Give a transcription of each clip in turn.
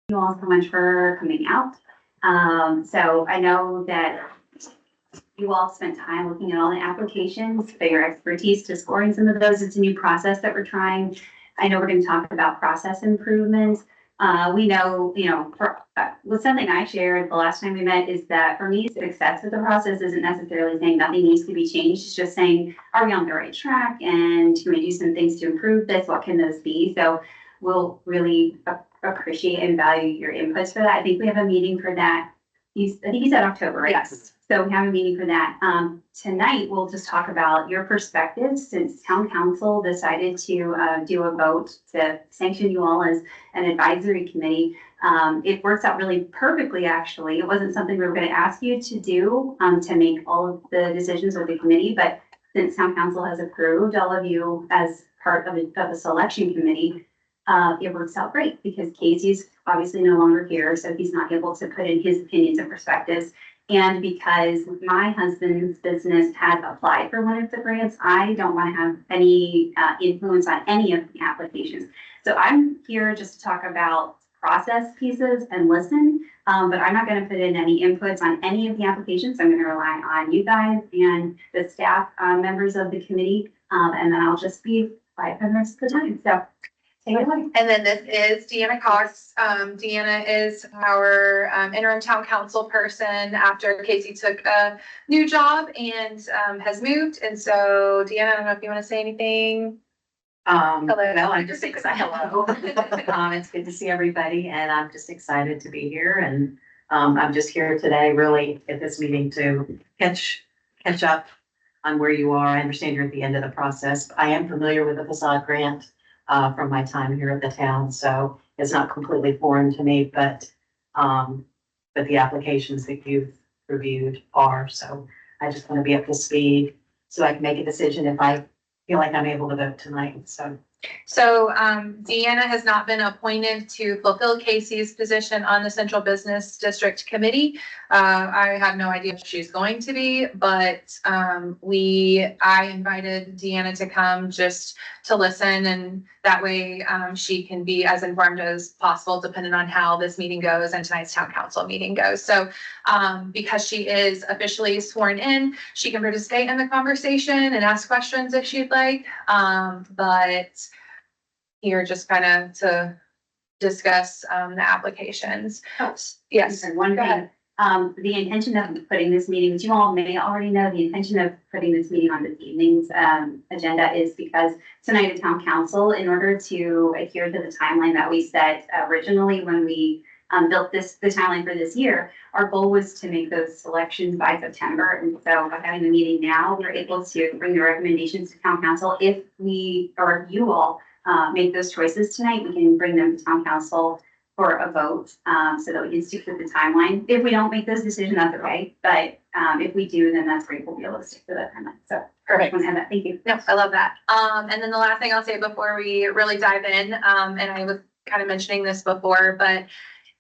you all so much for coming out. So I know that you all spent time looking at all the applications, but your expertise to scoring some of those. It's a new process that we're trying. I know we're going to talk about process improvements. We know, with something I shared the last time we met is that for me, success with the process isn't necessarily saying nothing needs to be changed. It's just saying, are we on the right track? And can we do some things to improve this? What can those be? So we'll really appreciate and value your inputs for that. I think we have a meeting for that. I think he said October, right? Yes. So we have a meeting for that. Tonight, we'll just talk about your perspectives since town council decided to do a vote to sanction you all as an advisory committee. It works out really perfectly, actually. It wasn't something we were going to ask you to do to make all of the decisions with the committee, but since town council has approved all of you as part of a selection committee, it works out great because Casey's obviously no longer here, so he's not able to put in his opinions and perspectives. And because my husband's business has applied for one of the grants, I don't want to have any influence on any of the applications. So I'm here just to talk about process pieces and listen, but I'm not going to put in any inputs on any of the applications. I'm going to rely on you guys and the staff members of the committee, and then I'll just be quiet for the rest of the time. So. And then this is Deanna Cox. Deanna is our interim town council person after Casey took a new job and has moved. And so Deanna, I don't know if you want to say anything. Hello. Well, I'm just excited. Hello. It's good to see everybody, and I'm just excited to be here. And I'm just here today, really, at this meeting to catch up on where you are. I understand you're at the end of the process. I am familiar with the facade grant from my time here at the town, so it's not completely foreign to me, but the applications that you've reviewed are, so I just want to be up to speed so I can make a decision if I feel like I'm able to vote tonight. So Deanna has not been appointed to fulfill Casey's position on the Central Business District Committee. I have no idea if she's going to be, but I invited Deanna to come just to listen, and that way she can be as informed as possible depending on how this meeting goes and tonight's town council meeting goes. So because she is officially sworn in, she can participate in the conversation and ask questions if she'd like. But here just kind of to discuss the applications. Oh, yes. One thing, the intention of putting this meeting, which you all may already know, the intention of putting this meeting on this evening's agenda is because tonight at town council, in order to adhere to the timeline that we set originally when we built the timeline for this year, our goal was to make those selections by September. And so by having the meeting now, we're able to bring the recommendations to town council. If we or you all make those choices tonight, we can bring them to town council for a vote so that we can stick with the timeline. If we don't make those decisions, that's okay. But if we do, then that's great. We'll be able to stick to that timeline. So perfect. That. Thank you. No, I love that. And then the last thing I'll say before we really dive in, and I was kind of mentioning this before, but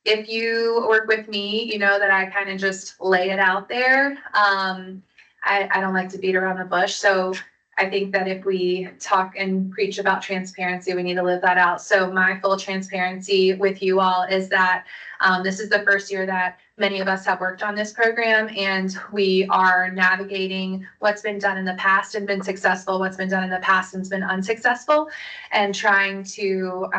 if you work with me, you know that I kind of just lay it out there. I don't like to beat around the bush. So I think that if we talk and preach about transparency, we need to live that out. So my full transparency with you all is that this is the first year that many of us have worked on this program, and we are navigating what's been done in the past and been successful, what's been done in the past and has been unsuccessful, and trying to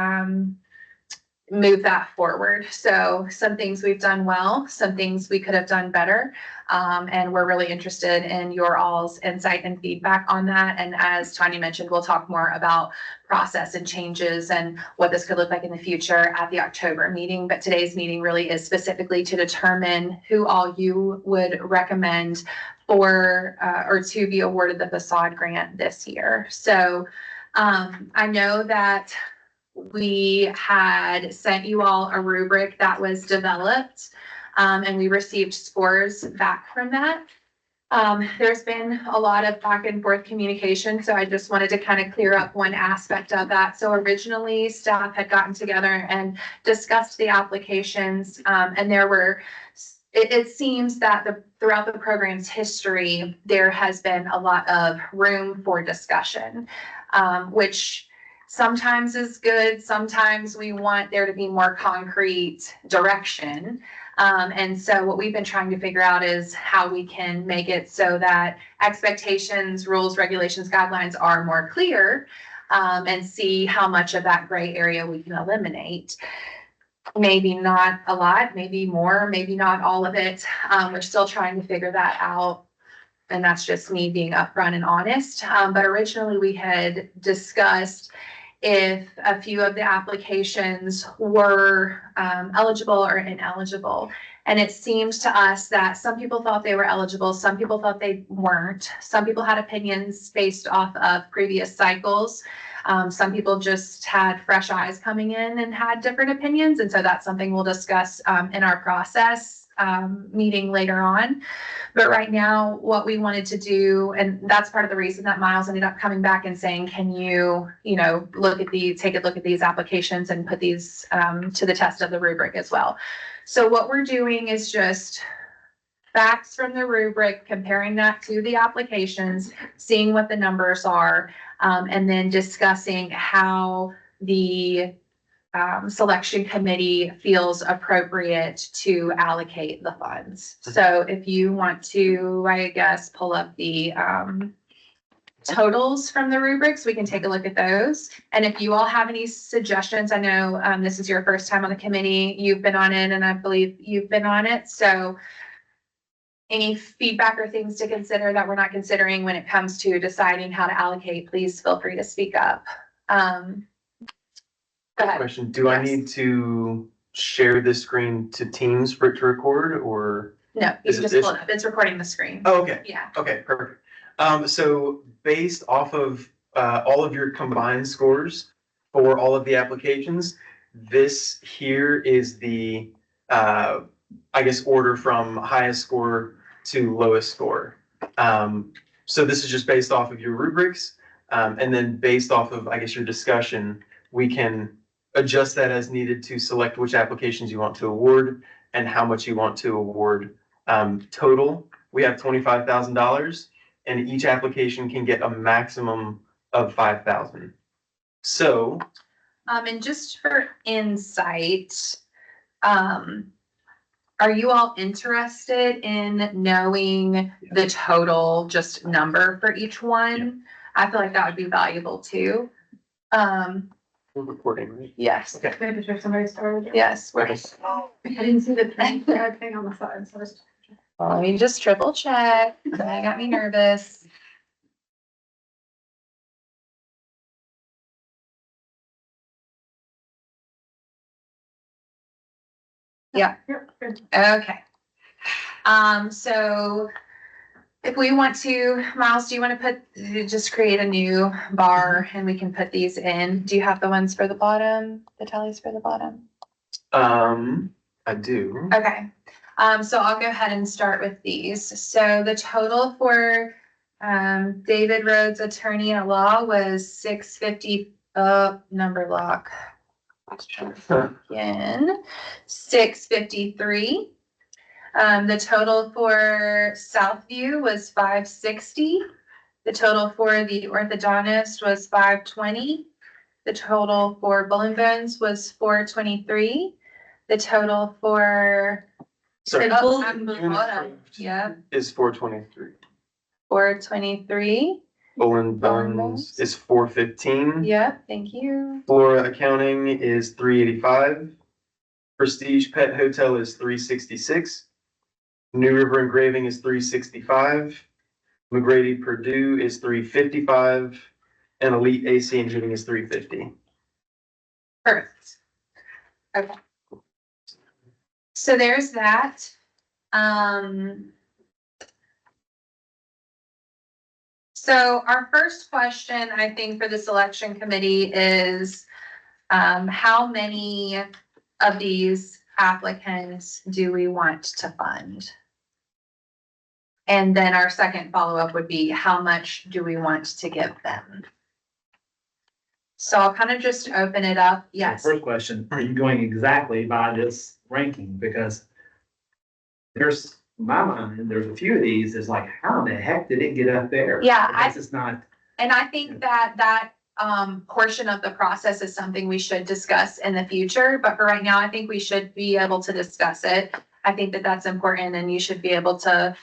move that forward. So some things we've done well, some things we could have done better. And we're really interested in your all's insight and feedback on that. And as Tanya mentioned, we'll talk more about process and changes and what this could look like in the future at the October meeting. But today's meeting really is specifically to determine who all you would recommend for or to be awarded the facade grant this year. So I know that we had sent you all a rubric that was developed, and we received scores back from that. There's been a lot of back and forth communication, so I just wanted to kind of clear up one aspect of that. So originally, staff had gotten together and discussed the applications, and there were, it seems that throughout the program's history, there has been a lot of room for discussion, which sometimes is good. Sometimes we want there to be more concrete direction. And so what we've been trying to figure out is how we can make it so that expectations, rules, regulations, guidelines are more clear, and see how much of that gray area we can eliminate. Maybe not a lot, maybe more, maybe not all of it. We're still trying to figure that out. And that's just me being upfront and honest. But originally we had discussed if a few of the applications were eligible or ineligible. And it seems to us that some people thought they were eligible, some people thought they weren't. Some people had opinions based off of previous cycles. Some people just had fresh eyes coming in and had different opinions. And so that's something we'll discuss in our process meeting later on. But right now, what we wanted to do, and that's part of the reason that Miles ended up coming back and saying, can you, look at these, take a look at these applications and put these to the test of the rubric as well. So what we're doing is just facts from the rubric, comparing that to the applications, seeing what the numbers are, and then discussing how the selection committee feels appropriate to allocate the funds. So if you want to, I guess, pull up the totals from the rubrics, we can take a look at those. And if you all have any suggestions, I know this is your first time on the committee, you've been on it, and I believe you've been on it. So any feedback or things to consider that we're not considering when it comes to deciding how to allocate, please feel free to speak up. Go ahead. Question, do I need to share this screen to Teams for it to record, or? No, you Is can it- just pull it up. It's recording the screen. Oh, okay, Yeah. okay, perfect. So based off of all of your combined scores for all of the applications, this here is the I guess order from highest score to lowest score. So this is just based off of your rubrics, and then based off of, I guess, your discussion, we can adjust that as needed to select which applications you want to award and how much you want to award. Total, we have $25,000, and each application can get a maximum of 5,000. So, And just for insight, are you all interested in knowing the total just number for each one? I feel like that would be valuable too. we're recording, right? Yes. Okay. Maybe there's somebody started. Yes. Okay. I didn't see the thing on the side, so I was. Let me just triple check. That got me nervous. Yeah. Yep, good. Okay. So if we want to, Miles, do you want to just create a new bar and we can put these in? Do you have the ones for the bottom, the tallies for the bottom? I do. Okay. So I'll go ahead and start with these. So the total for David Rhodes, attorney at law, was $650. Number lock. Let's try again. $653. The total for Southview was $560. The total for the orthodontist was $520. The total for Bull and Bones was $423. The total for Sorry, Oh, unit approved yeah, is 423. $423. Olin Bones. Bones is 415. Yep, thank you. Flora Accounting is 385. Prestige Pet Hotel is 366. New River Engraving is 365. McGrady Purdue is 355. And Elite AC and Heating is 350. Perfect. Okay. So there's that. So our first question, I think, for the selection committee is, how many of these applicants do we want to fund? And then our second follow-up would be, how much do we want to give them? So I'll kind of just open it up. Yes. First question, are you going exactly by this ranking? Because there's, in my mind, there's a few of these, it's like, how in the heck did it get up there? Yeah, Because it's not, And I think that portion of the process is something we should discuss in the future, but for right now, I think we should be able to discuss it. I think that that's important and you should be able to,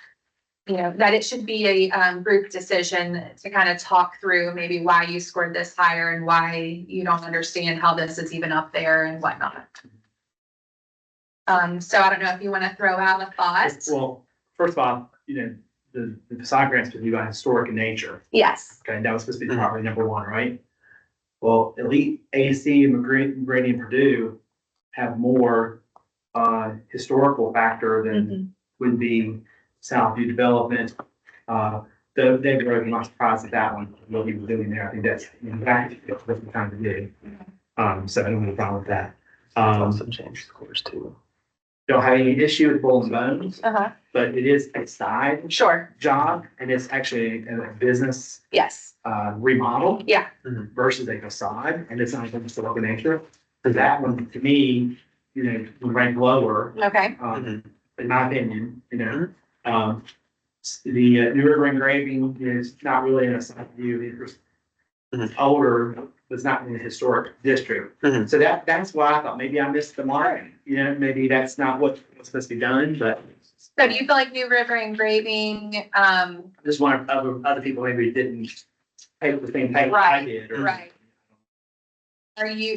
you know, that it should be a group decision to kind of talk through maybe why you scored this higher and why you don't understand how this is even up there and whatnot. So I don't know if you want to throw out a thought. Well, first of all, the facade grants supposed to be by historic in nature. Yes. Okay, that was supposed to be priority number one, right? Well, Elite, AC, McGrady, and Purdue have more historical factor than would be Southview Development. David Road, I'm not surprised at that one, what he was doing there. I think that's, in fact, what we're trying to do. So I don't have a problem with that. Also changed scores too. Don't have any issue with Bulls and Bones, Uh-huh. but it is a side Sure. job and it's actually a business Yes. remodel. Yeah. Versus a facade, and it's not even historical nature. So that one, to me, would rank lower, Okay. in my opinion, the New River engraving is not really in a side view. It's older, but it's not in the historic district. So that's why I thought maybe I missed the mark. Maybe that's not what was supposed to be done, but So do you feel like New River engraving, just one of other people maybe didn't pay the same pay I Right, did. right.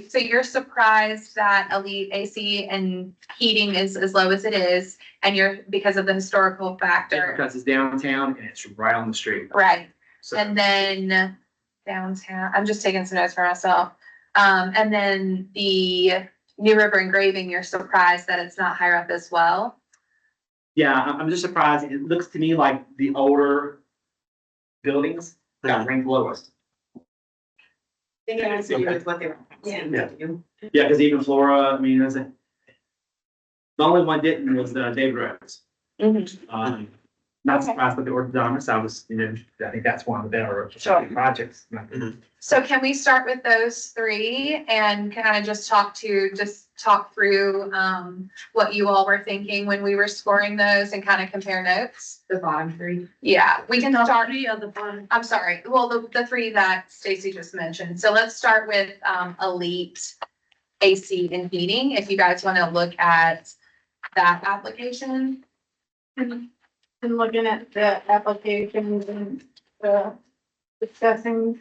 So you're surprised that Elite AC and heating is as low as it is, and you're, because of the historical factor, Because it's downtown and it's right on the street. right? So And then downtown, I'm just taking some notes for myself. And then the New River engraving, you're surprised that it's not higher up as well? yeah, I'm just surprised. It looks to me like the older buildings got ranked lowest. I think it has to do with what they were. Yeah. Yeah, because even Flora, I mean, the only one didn't was David Rhodes. Not surprised with the orthodontist. I was, I think that's one of the better Sure. projects. So can we start with those three and kind of just talk through what you all were thinking when we were scoring those and kind of compare notes? The bottom three. Yeah, we can start. Of the fun. I'm sorry. Well, the three that Stacy just mentioned. So let's start with Elite AC and heating. If you guys want to look at that application. And looking at the applications and discussing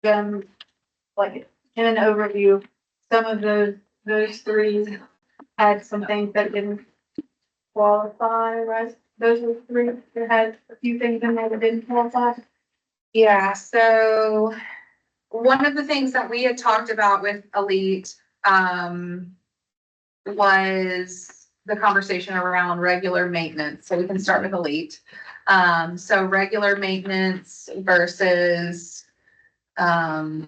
them, like in an overview, some of those three had some things that didn't qualify, right? Those were three that had a few things in there that didn't qualify. Yeah, so one of the things that we had talked about with Elite was the conversation around regular maintenance. So we can start with Elite. So regular maintenance versus Well,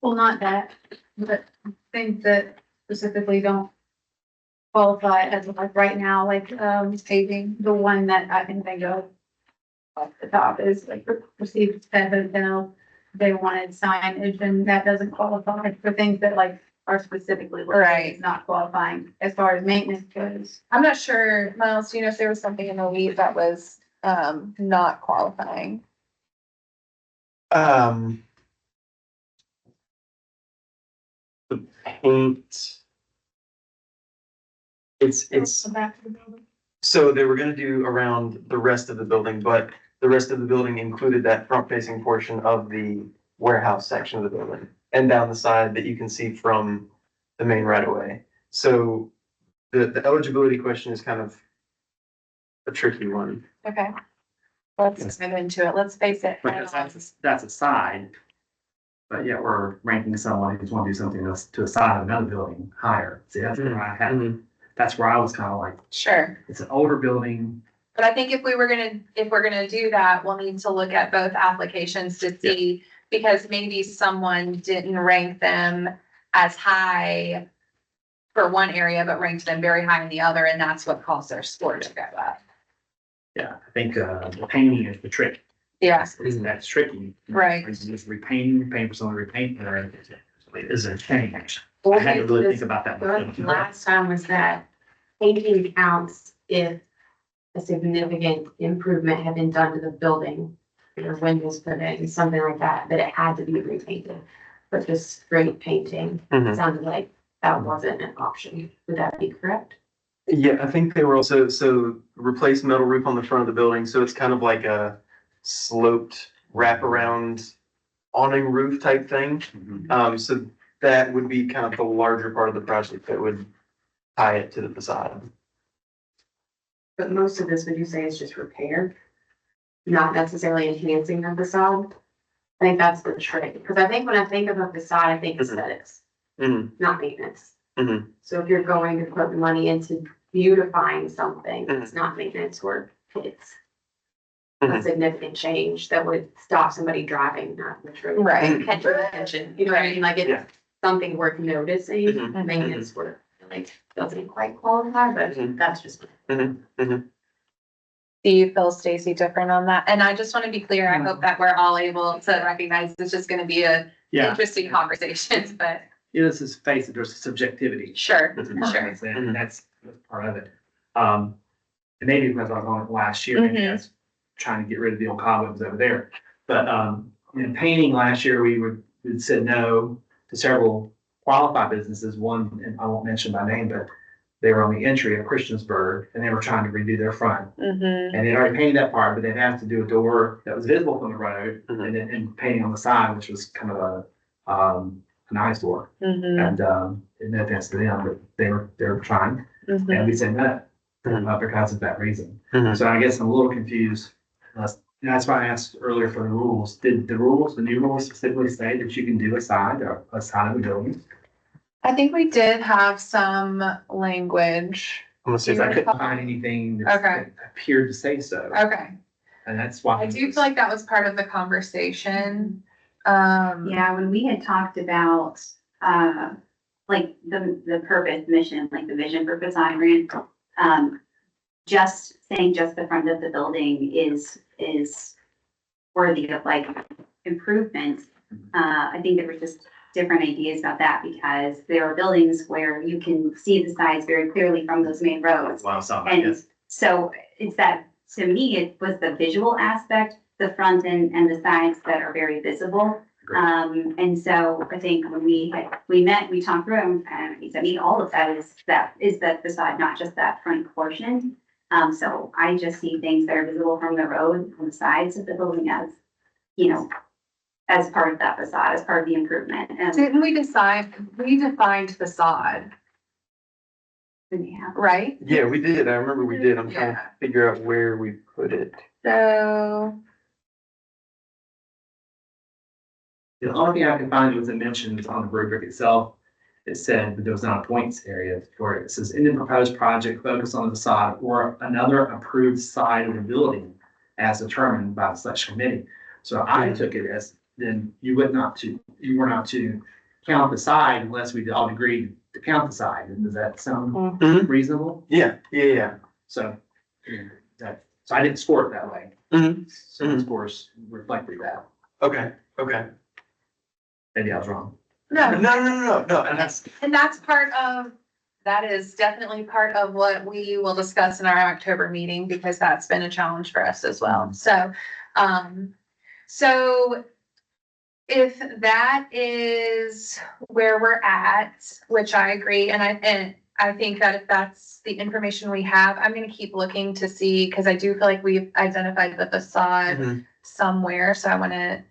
not that, but things that specifically don't qualify as like right now, like paving. the one that I can think of off the top is like received at hotel. They wanted signage and that doesn't qualify for things that like are specifically listed Right. as not qualifying as far as maintenance goes. I'm not sure, Miles, do you know if there was something in Elite that was not qualifying? The paint. It's, Go back to the building. so they were gonna do around the rest of the building, but the rest of the building included that front facing portion of the warehouse section of the building. And down the side that you can see from the main right of way. So the eligibility question is kind of a tricky one. Okay. Let's move into it. Let's face it. Because that's a side. But yet we're ranking someone who's want to do something else to a side of another building higher. See, that's where I had, that's where I was kind of like, Sure. it's an older building. But I think if we're gonna do that, we'll need to look at both applications to see, because maybe someone didn't rank them as high for one area, but ranked them very high in the other, and that's what caused their score to go up. Yeah, I think the painting is the trick. Yeah, That's tricky. Right. Just repainting, paying for someone to repaint there is a change. I had to really think about that. The last time was that painting counts if a significant improvement had been done to the building. or windows put in, something like that, that it had to be repainted. But just straight painting Mhm. sounded like that wasn't an option. Would that be correct? Yeah, I think they were also, so replace metal roof on the front of the building, so it's kind of like a sloped wraparound awning roof type thing. So that would be kind of the larger part of the project that would tie it to the facade. But most of this, would you say, is just repair? Not necessarily enhancing the facade? I think that's the trick, because I think when I think of a facade, I think aesthetics, Mhm. not maintenance. Mhm. So if you're going to put money into beautifying something, it's not maintenance work, it's a Mhm. significant change that would stop somebody driving, not literally. Right. Catch your attention, you know what I mean, like Yeah. it's something worth noticing, Mhm. maintenance work, like, doesn't quite qualify, but Mhm. that's just. Do you feel, Stacy, different on that? And I just want to be clear, I hope that we're all able to recognize it's just gonna be a Yeah, interesting conversation, but this is face it, there's subjectivity. sure, That's part sure. of it, and that's part of it. And maybe because I was on it last year, maybe Mhm. that's trying to get rid of the old cobwebs over there. But, in painting last year, we'd said no to several qualified businesses. One, and I won't mention by name, but they were on the entry of Christiansburg and they were trying to redo their front. Mm-hmm. And they'd already painted that part, but they'd have to do a door that was visible from the road and painting on the side, which was kind of a nice door. Mm-hmm. And, no offense to them, but they were trying, and we said no, because of that reason. Mhm. So I guess I'm a little confused. That's why I asked earlier for the rules. Did the new rules specifically say that you can do a side of a building? I think we did have some language. I'm gonna say Because I that. couldn't find anything Okay. that appeared to say so. Okay. And that's why. I do feel like that was part of the conversation. Yeah, when we had talked about, like the purpose, mission, like the vision for Facade Grant, just saying just the front of the building is worthy of like improvement. I think there were just different ideas about that because there are buildings where you can see the sides very clearly from those main roads. Wow, And so it's that, to me, it was the visual aspect, the front and the sides that are very visible. And so I think when we met, we talked through and he said, all of that is that facade, not just that front portion. So I just see things that are visible from the road on the sides of the building as, as part of that facade, as part of the improvement. And Didn't we defined facade, yeah, right? Yeah, we did. I remember we did. I'm trying to Yeah. figure out where we put it. So, The only thing I can find was it mentions on the rubric itself. It said that there was not a points area for it. It says in the proposed project, focus on the facade or another approved side of the building as determined by the selection committee. So I took it as then you were not to count the side unless we all agreed to count the side. And does that sound Mhm. reasonable? Yeah. So, so I didn't score it that way. Mhm. So the scores reflected that. Okay. Maybe I was wrong. no, No. and that is definitely part of what we will discuss in our October meeting because that's been a challenge for us as well. So, so if that is where we're at, which I agree, and I think that if that's the information we have, I'm gonna keep looking to see, because I do feel like we've identified the facade somewhere, so I wanna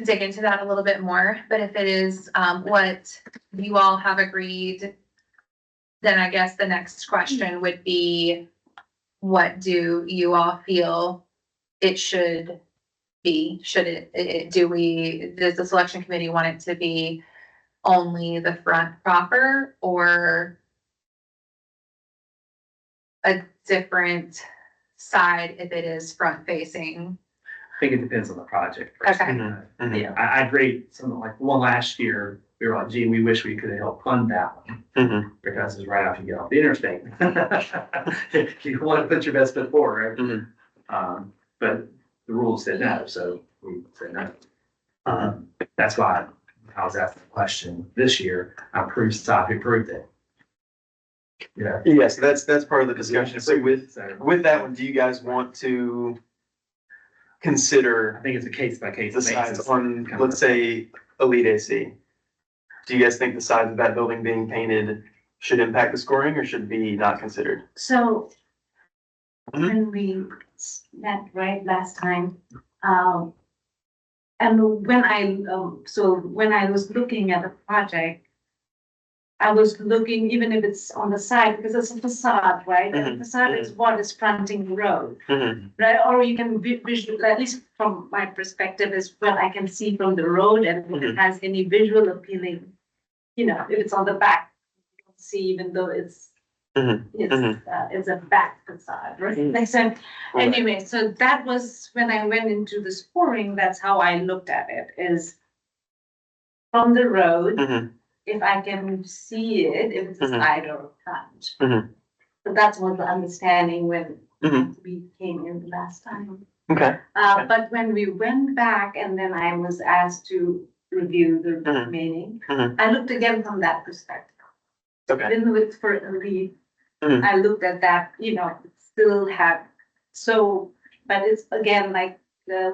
dig into that a little bit more, but if it is, what you all have agreed, then I guess the next question would be, what do you all feel it should be? Should does the selection committee want it to be only the front proper or a different side if it is front facing? I think it depends on the project. Okay. Yeah, I agree. Something like one last year, we were like, gee, we wish we could have helped fund that one because it's right after you get off the interstate. You want to put your best foot forward, right? But the rules said no, so we said no. That's why I was asking the question this year. I approved stop, who approved it. Yeah. Yeah, so that's part of the discussion. So with that one, do you guys want to consider I think it's a case by case the basis. sides on, let's say, Elite AC. Do you guys think the size of that building being painted should impact the scoring or should be not considered? So Mhm. when we met right last time, and when I was looking at the project, I was looking, even if it's on the side, because it's a facade, right? And Mhm, facade is what is fronting the road, Mhm, right? Or you can visual, at least from my perspective, is what I can see from the road and if it has any visual appealing. You know, if it's on the back, you can see even though it's mhm, mhm. it's a back facade, right? Like, so, Right. anyway, so that was when I went into the scoring, that's how I looked at it, is from the road, Mhm, if I can see it, if it's a Mhm. side or a front. Mhm. But that's what the understanding when Mhm. we came in the last time. Okay. Okay. But when we went back and then I was asked to review the Mhm. remaining, Mhm. I looked again from that perspective. Okay. Then with for Elite, Mhm. I looked at that, you know, it still had, so, but it's again, like,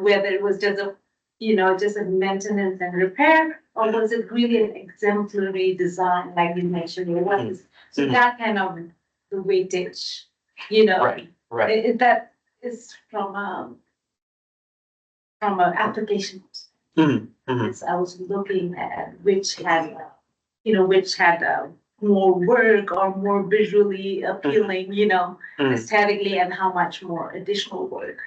whether it was just a, you know, just a maintenance and repair, or was it really an exemplary design, like you mentioned, it was, so Mhm. that kind of the weightage, you know. Right, right. That is from an application. Mhm, mhm, Is I was looking at which had, you know, which had more work or more visually appealing, you know, mhm. aesthetically, and how much more additional work.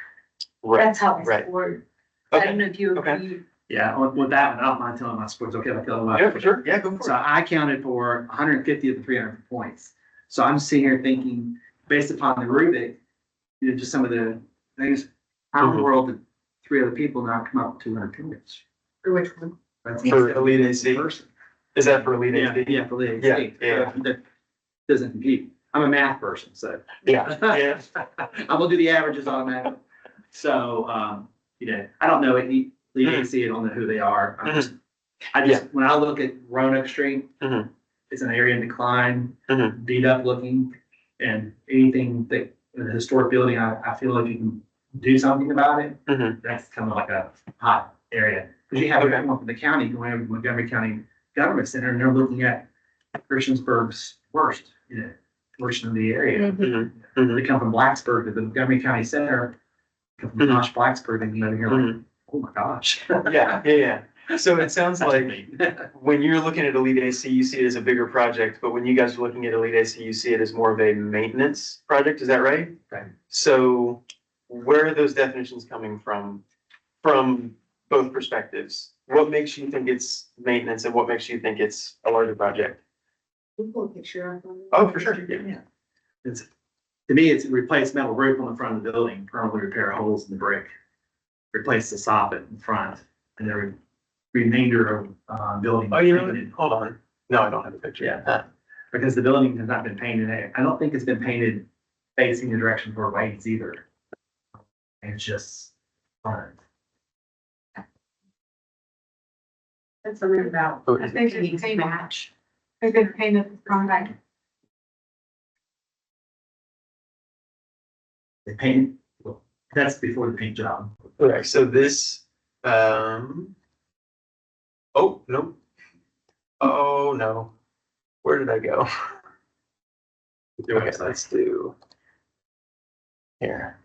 Right, That's how I right. scored. I Okay. don't know if you Okay. agree. Yeah, with that one, I don't mind telling my sports, okay, I'll tell them. Yeah, for sure. Yeah, go for So it. I counted for 150 of the 300 points. So I'm sitting here thinking, based upon the Rubik, you know, just some of the things, how in the Mhm. world did three other people now come up with 200 points? For which one? That's For Elite AC? person. Is that for Elite Yeah, AC? yeah, for Elite Yeah, AC. yeah. That doesn't compute. I'm a math person, so. Yeah, yeah. I'm gonna do the averages automatically. So, you know, I don't know Elite AC, I don't know who they are. I just, when I look at Roanoke Street, Mhm. it's an area in decline, Mhm. beat up looking, and anything that, in a historic building, I feel like you can do something about it. Mhm. That's kind of like a hot area. Because you have Okay. everyone from the county going over to Montgomery County Government Center, and they're looking at Christiansburg's worst, you know, portion of the area. Mhm. Mhm. They come from Blacksburg to the Montgomery County Center, come from Mhm. Josh Blacksburg, and you're like, Mhm. oh my gosh. Yeah, yeah, yeah. So it sounds That's like me. when you're looking at Elite AC, you see it as a bigger project, but when you guys are looking at Elite AC, you see it as more of a maintenance project. Is that right? Right. So where are those definitions coming from both perspectives? What makes you think it's maintenance and what makes you think it's a larger project? We'll pull a picture of them. Oh, for sure. Yeah. It's, to me, it's replace metal roof on the front of the building, permanently repair holes in the brick, replace the soffit in front, and the remainder of, building. Oh, you painted. really? Hold on. No, I don't have a picture. Yeah. Because the building has not been painted. I don't think it's been painted facing the direction for waves either. It's just front. That's something about, Oh, I is it? think it needs to match. I could paint it from They painted, well, that's before the paint job. Okay, so this, oh, no. Oh, no. Where did I go? Okay, let's do here.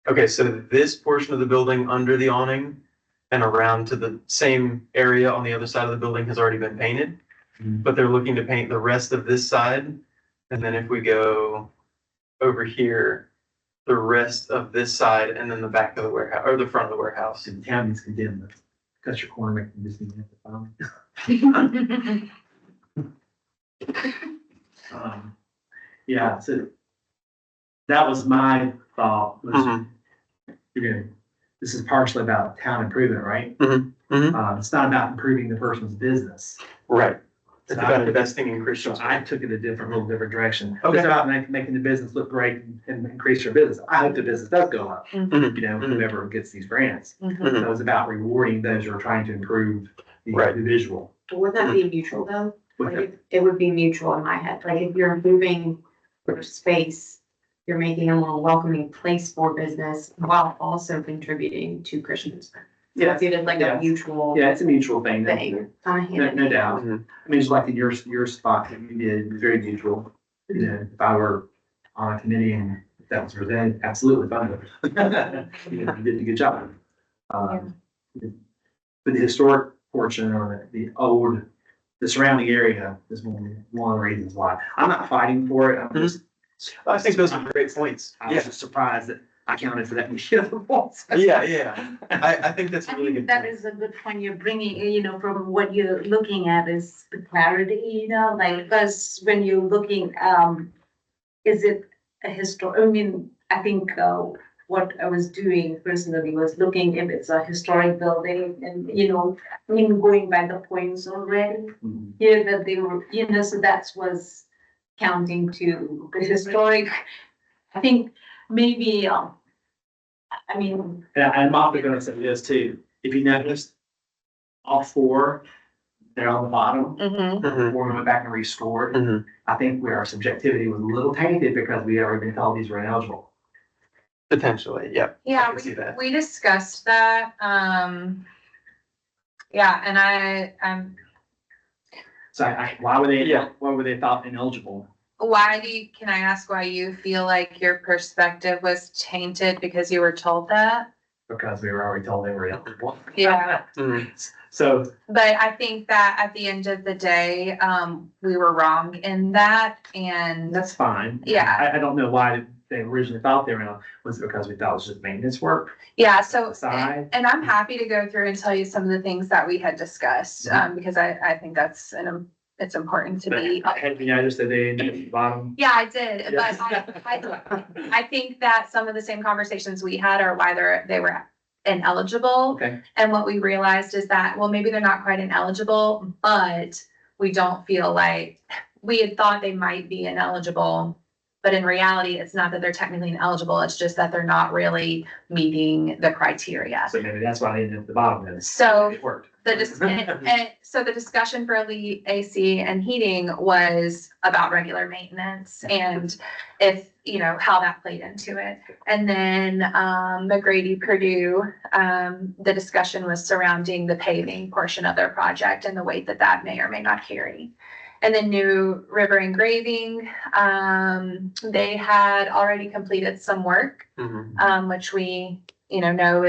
Okay, so this portion of the building under the awning and around to the same area on the other side of the building has already been painted. Mhm. But they're looking to paint the rest of this side. And then if we go over here, the rest of this side and then the back of the warehouse or the front of the warehouse. The town is condemned. Cut your corner, make them just need to have the phone. Yeah, so that was my thought, was, Mhm. you know, this is partially about town improvement, right? Mhm. Mhm. It's not about improving the person's business. Right. It's So about I- investing in So Christians. I took it a little different direction. Okay. It's about making the business look great and increase your business. I hope the business does go up, Mhm. you know, Mhm. whoever gets these grants. Mhm. So it was about rewarding those who are trying to improve Right. the visual. Would that be mutual though? With Like, it would be mutual in my head, like if you're moving for space, you're making a more welcoming place for business while also contributing to Christians. So it's even like Yeah. a mutual Yeah, it's a mutual thing. thing. Kind No, of no doubt. Mhm. I mean, just like in your spot that you did, very mutual. You know, if I were on a committee and that was presented, absolutely fine. You know, you did a good job. But the historic portion or the surrounding area is one of the reasons why. I'm not fighting for it. I'm just. I think those are great points. I was Yeah, just surprised that I counted for that many other votes. yeah. I think that's a I really think good that point. is a good point you're bringing, from what you're looking at is the clarity, like, because when you're looking, is it I think, what I was doing personally was looking if it's a historic building and, going by the points already. Mhm. Yeah, that they were, so that was counting to the historic. I think maybe, And I'm also gonna say this too, if you notice, all four, they're on the bottom, Mhm. Mhm. before we went back and rescored. Mhm. I think where our subjectivity was a little tainted because we had already been told these were ineligible. Potentially, yep. I Yeah, can see that. we discussed that, yeah, and I'm, So why were they, Yeah. why were they thought ineligible? can I ask why you feel like your perspective was tainted because you were told that? Because we were already told they were ineligible. Yeah. Mhm. So, But I think that at the end of the day, we were wrong in that, and that's fine. Yeah. I don't know why they originally thought they were ineligible, was it because we thought it was just maintenance work? yeah, so, Aside. and I'm happy to go through and tell you some of the things that we had discussed, because I think that's it's important to be. But had you noticed that they ended at the bottom? Yeah, I did, but I think that some of the same conversations we had are why they were ineligible. Okay, And what we realized is that, well, maybe they're not quite ineligible, but we don't feel like, we had thought they might be ineligible. But in reality, it's not that they're technically ineligible, it's just that they're not really meeting the criteria. so maybe that's why they ended at the bottom then. So It worked. so the discussion for elite AC and heating was about regular maintenance and if, how that played into it. And then, McGrady Purdue, the discussion was surrounding the paving portion of their project and the weight that that may or may not carry. And then New River Engraving, they had already completed some work, Mhm. which we, know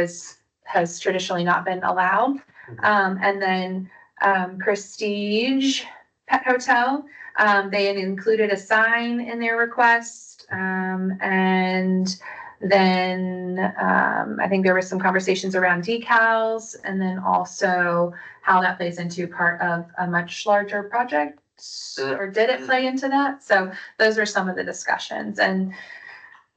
has traditionally not been allowed. And then, Prestige Pet Hotel, they had included a sign in their request. And then, I think there were some conversations around decals and then also how that plays into part of a much larger project. Or did it play into that? So those were some of the discussions and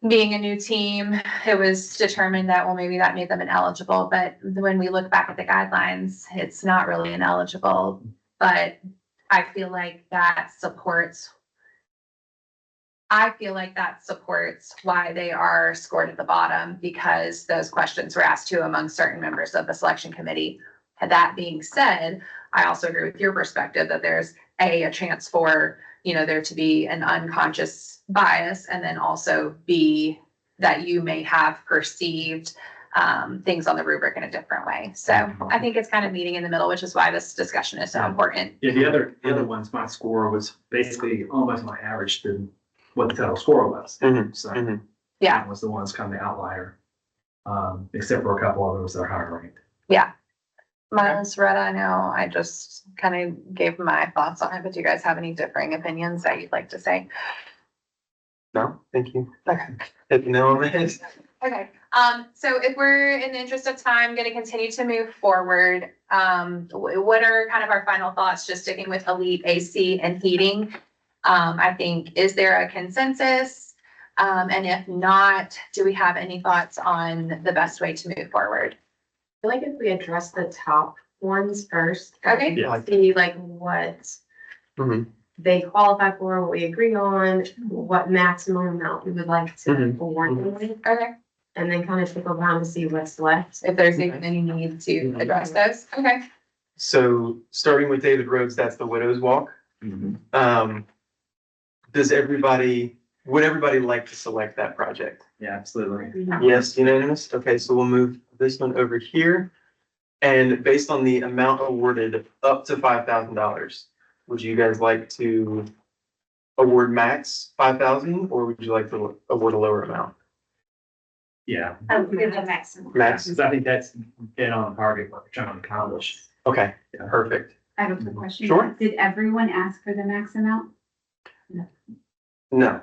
being a new team, it was determined that, well, maybe that made them ineligible, but when we look back at the guidelines, it's not really ineligible. But I feel like that supports why they are scored at the bottom because those questions were asked to among certain members of the selection committee. That being said, I also agree with your perspective that there's a chance for, there to be an unconscious bias and then also B, that you may have perceived things on the rubric in a different way. So I think it's kind of meeting in the middle, which is why this discussion is so important. Yeah, the other ones, my score was basically almost my average than what the total score was. Mhm. So Mhm. Yeah. that was the ones kind of the outlier, except for a couple of those that are higher ranked. Yeah. Miles, Retta, I know I just kind of gave my thoughts on it, but do you guys have any differing opinions that you'd like to say? No, thank you. Okay. No, man. Okay, so if we're in the interest of time, gonna continue to move forward, what are kind of our final thoughts, just sticking with elite AC and heating? I think, is there a consensus? And if not, do we have any thoughts on the best way to move forward? I feel like if we address the top ones first. Okay. Yeah. See like what Mhm. they qualify for, what we agree on, what maximum amount we would like to Mhm. award them with, Okay, and then kind of trickle down to see what's left. if there's even any need to address those, okay. So starting with David Rhodes, that's the Widow's Walk. Does everybody would everybody like to select that project? Yeah, absolutely. Yes, unanimous? Okay, so we'll move this one over here. And based on the amount awarded up to $5,000, would you guys like to award max 5,000 or would you like to award a lower amount? Yeah, I would give the maximum. Max, because I think that's dead on target what we're trying to accomplish. okay, Yeah. perfect. I have a quick question. Sure. Did everyone ask for the max amount? No.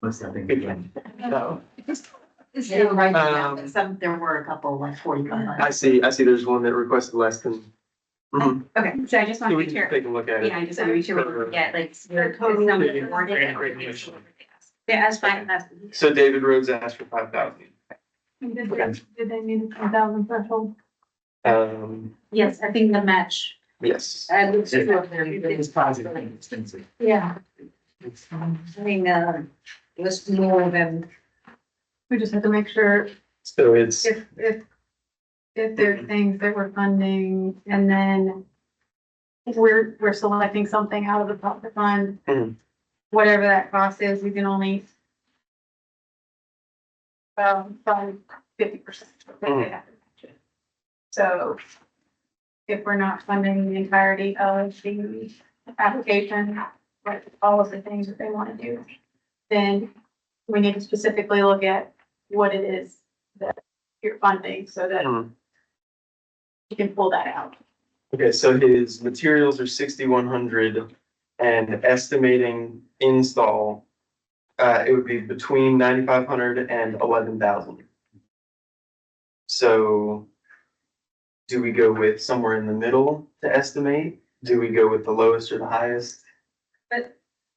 What's that thing? Good one. No. Yeah, right, Um, some, there were a couple, like 45. I see there's one that requested less than. Mhm. Okay, so I just So want to we be can sure. take a look at it. Yeah, I just want to be sure we don't get like. Totally. Yeah, that's fine. So David Rhodes asked for 5,000. Did they meet the 10,000 threshold? Yes, I think the match. Yes. I would say. It's positive and expensive. Yeah. I mean, it was more than. We just have to make sure So it's, if there's things that we're funding and then we're selecting something out of the profit fund. Mhm. Whatever that cost is, we can only fund 50%. Mhm. So if we're not funding the entirety of the application, like all of the things that they want to do, then we need to specifically look at what it is that you're funding so that Mhm. you can pull that out. Okay, so his materials are 6,100 and estimating install, it would be between 9,500 and 11,000. So do we go with somewhere in the middle to estimate? Do we go with the lowest or the highest?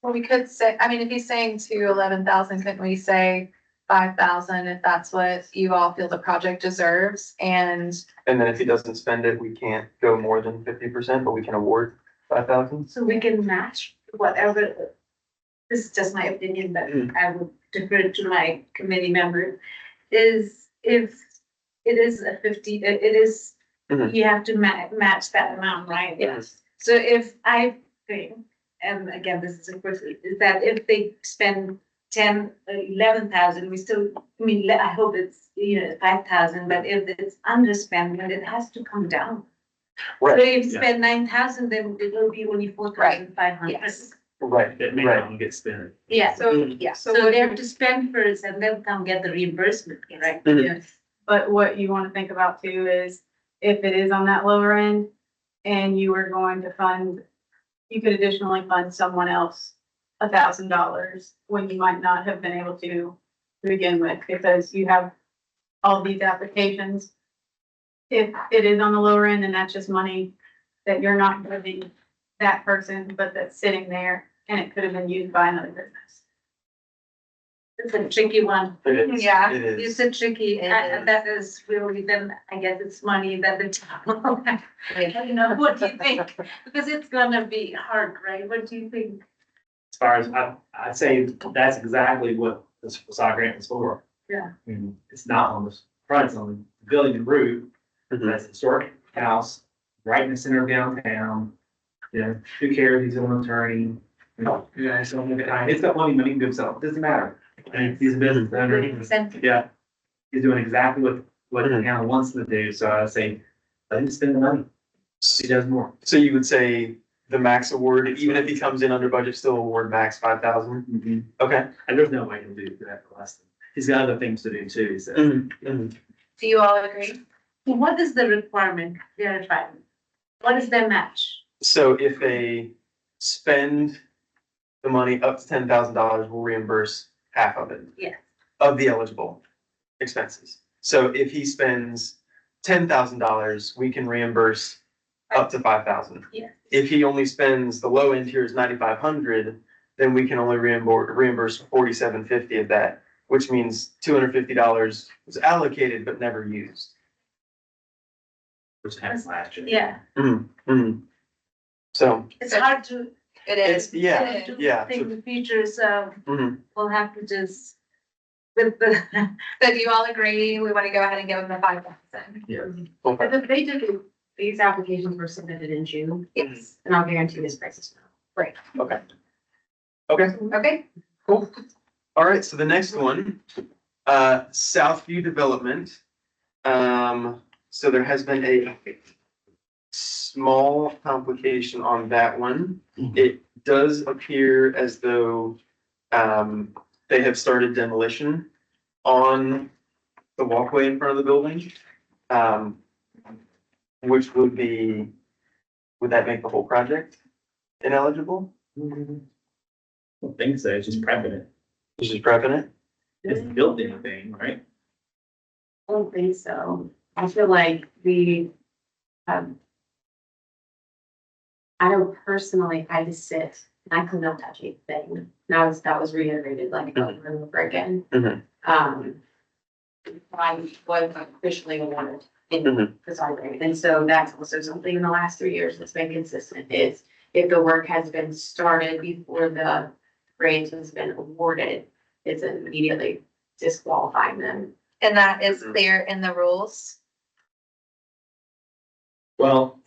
Well, we could say, I mean, if he's saying to 11,000, couldn't we say 5,000 if that's what you all feel the project deserves? And And then if he doesn't spend it, we can't go more than 50%, but we can award 5,000? So we can match whatever, this is just my opinion, but I would defer to my committee member, is if it is a 50, it is, Mhm. you have to match that amount, right? Yes. So if I think, and again, this is a question, is that if they spend 10, 11,000, we still, I mean, I hope it's, 5,000, but if it's underspent, then it has to come down. So Right, if you yeah. spend 9,000, then it will be only 4,500. Yes. right, That may right. not get spent. Yeah, So, Yeah. so what they you- have to spend first and then come get the reimbursement, correct? Mhm. Yes. But what you want to think about too is if it is on that lower end and you are going to fund, you could additionally fund someone else $1,000 when you might not have been able to begin with, because you have all these applications. If it is on the lower end, then that's just money that you're not giving that person, but that's sitting there and it could have been used by another business. It's a tricky one. It is, Yeah, it It's is. a tricky, It and is. that is really, then I guess it's money that the town. You know, what do you think? Because it's gonna be hard, right? What do you think? As far as, I'd say that's exactly what this facade grant is for. Yeah. I mean, it's not on the front, it's on the building and roof. Mhm. That's a historic house, right in the center of downtown. You know, who cares, he's an attorney, it's got money to give himself, it doesn't matter. I mean, he's a business owner, yeah. He's doing exactly what the town wants him to do, so I say, let him spend the money. He does more. So you would say the max award, even if he comes in under budget, still award max 5,000? Okay. And there's no way he'll do that for less than, he's got other things to do too, so. do you all agree? What is the requirement, their requirement? What is their match? So if they spend the money up to $10,000, we'll reimburse half of it. Yeah. Of the eligible expenses. So if he spends $10,000, we can reimburse up to 5,000. Yeah. If he only spends, the low end here is 9,500, then we can only reimburse 4,750 of that, which means $250 was allocated but never used. Which happened last year. Yeah, So, it's hard to. It it's, is. yeah, It is. yeah. Think the future, so Mhm. we'll have to just, with the. So do you all agree, we want to go ahead and give them the 5,000? But if they did, these applications were submitted in June, Yes. and I'll guarantee this price is now. Okay. Okay, Okay, cool. All right, so the next one, Southview Development. So there has been a small complication on that one. It does appear as though, they have started demolition on the walkway in front of the building. Which would that make the whole project ineligible? I don't think so, it's just prepping it. It's just prepping it? It's built anything, right? I don't think so. I feel like um, I know personally, I just sit and I could not touch anything. That was reiterated like over and over again. Mhm. I was officially awarded in Facade Grant. And so that's also something in the last 3 years that's been consistent is if the work has been started before the grant has been awarded, it's immediately disqualifying them. And that is clear in the rules. Well,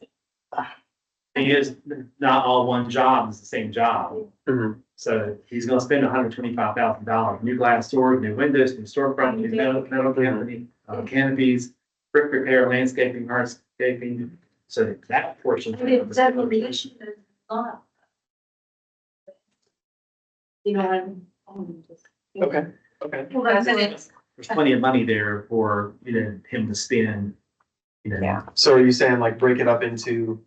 he is, not all one job is the same job. Mhm. So he's gonna spend $125,000, new glass doors, new windows, new storefront, new metal company, canopies, brick repair, landscaping, hardscaping. So that portion. But it's demolition is not. You know, Okay, okay. Well, that's it. There's plenty of money there for, him to spend, Yeah. So are you saying like break it up into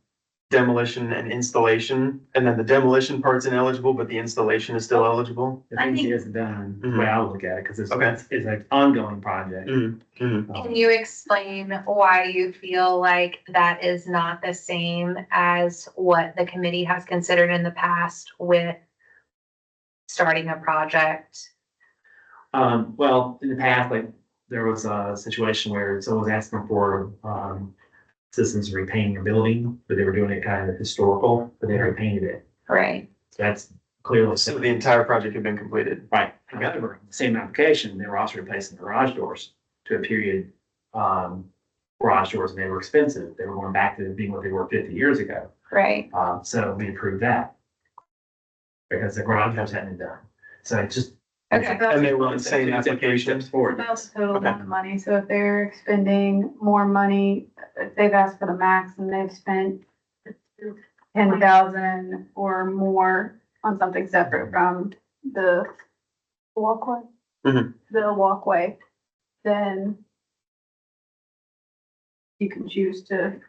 demolition and installation, and then the demolition part's ineligible, but the installation is still eligible? the things he hasn't done, the way I would look at it, because Okay. it's an ongoing project. Can you explain why you feel like that is not the same as what the committee has considered in the past with starting a project? Well, in the past, like, there was a situation where someone was asking for, citizens repainting a building, but they were doing it kind of historical, but they repainted it. Right. So that's clearly. So the entire project had been completed. Right, however, the same application, they were also replacing garage doors to a period, garage doors, and they were expensive, they were going back to being what they were 50 years ago. Right. So we approved that. Because the garage doors hadn't been done, so it just. Okay. And they were on the same It's in 3 application. steps forward. About the total Okay. amount of money, so if they're expending more money, if they've asked for the max and they've spent 10,000 or more on something separate from the walkway. Mhm. The walkway, then you can choose to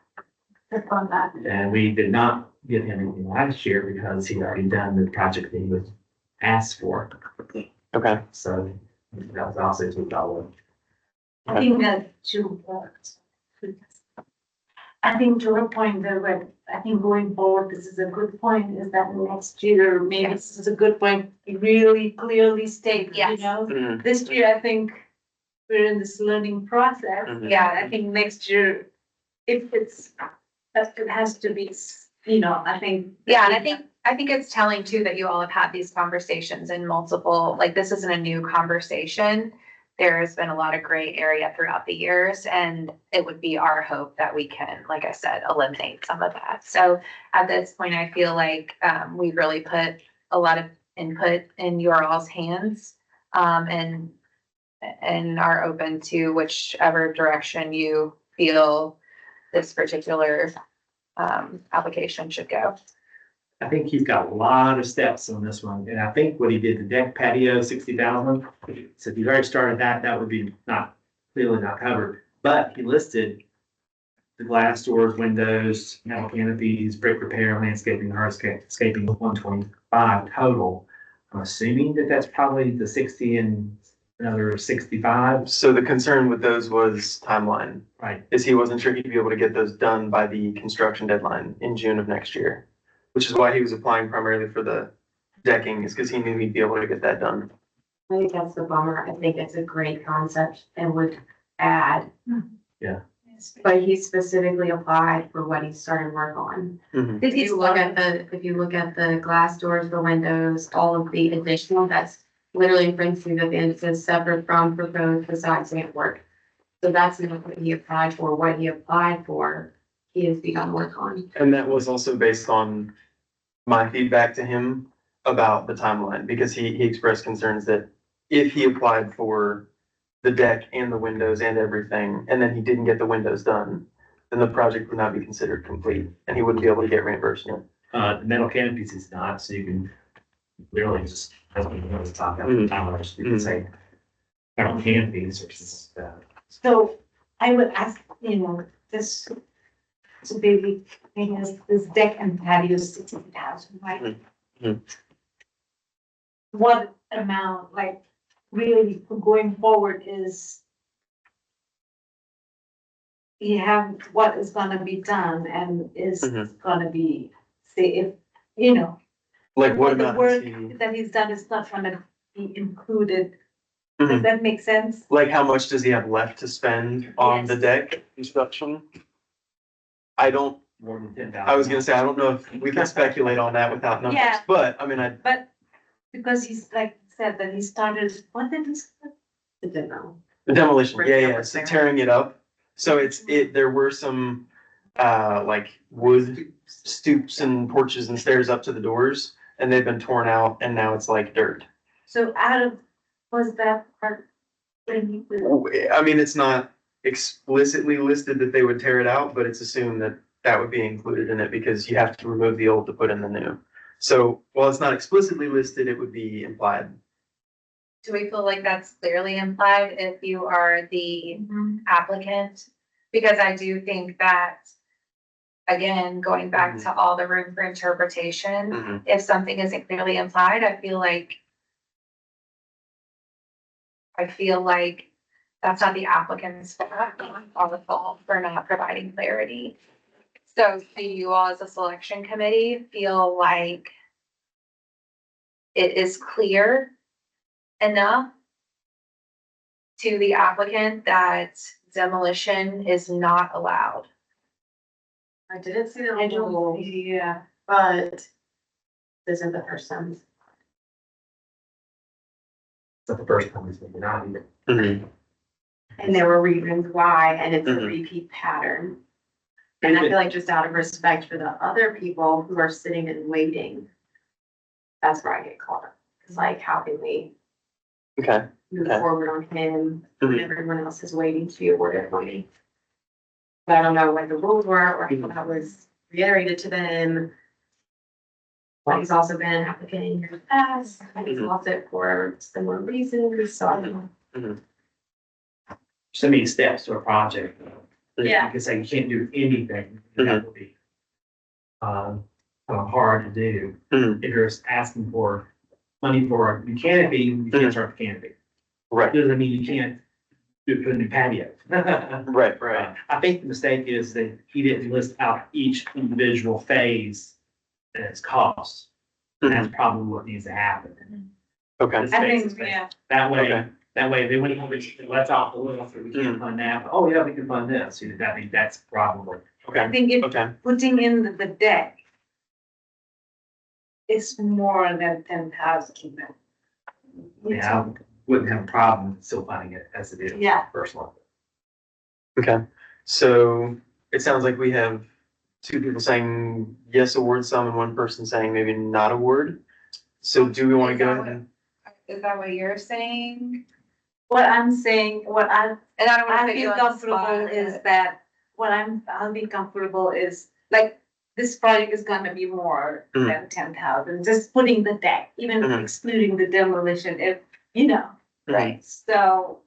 fund that. And we did not give him anything last year because he'd already done the project that he was asked for, Okay. so that was also $2. I think that I think to a point that I think going forward, this is a good point, is that next year, maybe this is a good point, really clearly state, you Yes. know? Mhm. This year, I think we're in this learning process. Mhm. Yeah, I think next year, if it has to be, I think. Yeah, and I think it's telling too that you all have had these conversations in multiple, like, this isn't a new conversation. There has been a lot of gray area throughout the years, and it would be our hope that we can, like I said, eliminate some of that. So at this point, I feel like we really put a lot of input in your all's hands, and are open to whichever direction you feel this particular application should go. I think he's got a lot of steps on this one, and I think what he did, the deck patio, 60,000. So if you already started that, that would be clearly not covered, but he listed the glass doors, windows, metal canopies, brick repair, landscaping, hardscaping, 125 total. I'm assuming that that's probably the 60 and another 65, So the concern with those was timeline, right? is he wasn't sure he'd be able to get those done by the construction deadline in June of next year. Which is why he was applying primarily for the decking, is because he knew he'd be able to get that done. I think that's the bummer. I think it's a great concept and would add. Yeah. But he specifically applied for what he started work on. Mhm. If you look at the glass doors, the windows, all of the additional, that's literally in parentheses at the end, it says separate from proposed facade grant work. So that's not what he applied for. What he applied for, he has begun work on. And that was also based on my feedback to him about the timeline, because he expressed concerns that if he applied for the deck and the windows and everything, and then he didn't get the windows done, then the project would not be considered complete, and he wouldn't be able to get reimbursement. The metal canopies is not, so you can literally just, as we know, talk about towers, you can say metal canopies or something like that. So I would ask, this, so baby, thing is, this deck and patio is 60,000, right? Mhm. What amount, like, really going forward is you have what is gonna be done and is Mhm. gonna be, say, if, Like what the amount work is he, that he's done is not gonna be included. Mhm. Does that make sense? like how much does he have left to spend on the Yes. deck construction? I don't, More than 10,000. I was gonna say, I don't know if we can speculate on that without numbers, Yeah. but I mean, But because he's like said that he started, what did he start? I don't know. the demolition, yeah, Ripping up yeah, the so center. tearing it up. So there were some, like wood stoops and porches and stairs up to the doors, and they've been torn out, and now it's like dirt. So was that part? When you, I mean, it's not explicitly listed that they would tear it out, but it's assumed that that would be included in it because you have to remove the old to put in the new. So while it's not explicitly listed, it would be implied. Do we feel like that's clearly implied if you are the applicant? Because I do think that, again, going back to all the room for interpretation, Mhm. if something isn't clearly implied, I feel like that's not the applicant's fault for not providing clarity. So do you all as a selection committee feel like it is clear enough to the applicant that demolition is not allowed? I didn't see the I don't, rules, yeah. but this isn't the first time. It's not the first time it's been not either. Mhm. And there were reasons why, and it's a Mhm. repeat pattern. And I feel like just out of respect for the other people who are sitting and waiting, that's where I get caught up. It's like, how can we Okay. move Okay. forward on him when Mhm. everyone else is waiting to be awarded money? But I don't know what the rules were or how that was reiterated to them. But he's also been an applicant in years past, and he's lost it for similar reasons, so I don't know. So many steps to a project. Yeah. You can say you can't do anything, and that would be kind of hard to do. Mhm. If you're asking for money for a new canopy, you can't start the canopy. Right, Doesn't mean you can't put a new patio. right, right. I think the mistake is that he didn't list out each individual phase and its costs. And that's probably what needs to happen. Okay. This I phase think, is phase. yeah, Okay. That way, they wouldn't have it, let's off the list, we can't fund that, but, oh yeah, we can fund this, you know, I mean, that's probably. I Okay. think if Okay. putting in the deck is more than 10,000. Yeah, I wouldn't have a problem still funding it as it is. Yeah. Personally. Okay. So it sounds like we have two people saying yes, award some, and one person saying maybe not award. So do we want to Is go that ahead and? Is that what you're saying? What I'm saying, what I And I don't want to put you feel on the comfortable spot. is that, I'll be comfortable is, like, this project is gonna be more than 10,000, just putting the deck, even Mhm. excluding the demolition, if, you know. Right. So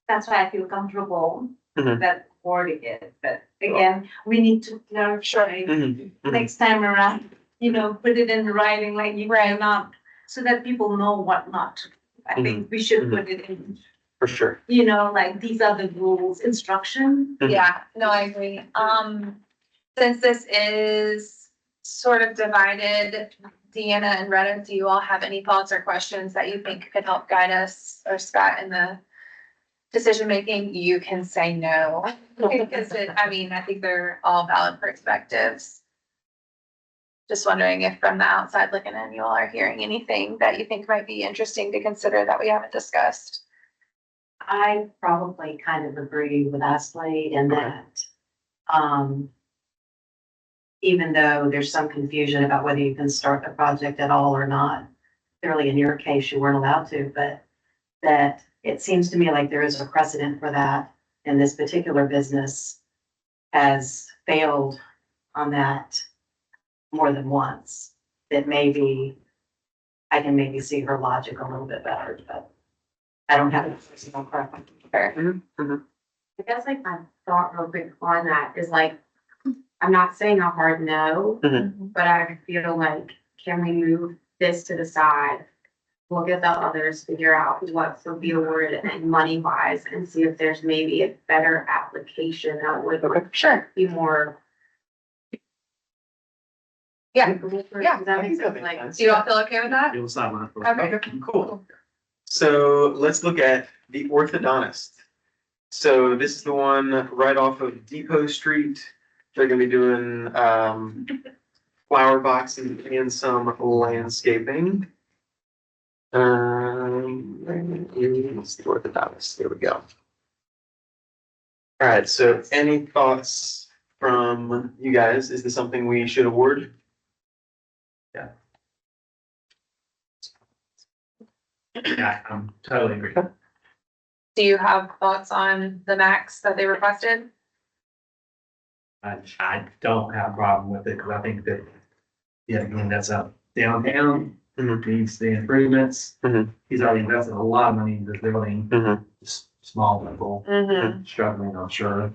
that's why I feel comfortable Mhm. that wording it, but again, we need to clarify Mhm. Mhm. next time around, put it in writing, like you cannot, so that people know what not to do. I think we should put it in, For sure. like, these are the rules, instruction. Mhm. Yeah, no, I agree. Since this is sort of divided, Deanna and Retta, do you all have any thoughts or questions that you think could help guide us or Scott in the decision making? You can say no. Because I think they're all valid perspectives. Just wondering if from the outside looking in, you all are hearing anything that you think might be interesting to consider that we haven't discussed. I probably kind of agree with Ashley in that, even though there's some confusion about whether you can start the project at all or not, clearly in your case, you weren't allowed to, but that it seems to me like there is a precedent for that, and this particular business has failed on that more than once. That maybe, I can maybe see her logic a little bit better, but I don't have a personal preference. I guess like my thought real quick on that is like, I'm not saying a hard no, but I feel like, can we move this to the side? Look at the others, figure out what would be awarded and money wise, and see if there's maybe a better application that would Sure. be more. Yeah. Yeah. Does that make sense? Like, Do you all feel okay with that? You'll sign mine for. Okay. Okay, cool. So let's look at the orthodontist. So this is the one right off of Depot Street. They're gonna be doing, flower boxes and some landscaping. It's the orthodontist, there we go. All right, so any thoughts from you guys? Is this something we should award? Yeah, I'm totally agree. Do you have thoughts on the max that they requested? I don't have a problem with it, because I think that, yeah, again, that's up downtown, needs the improvements. He's already invested a lot of money in this building, just small people struggling, I'm sure.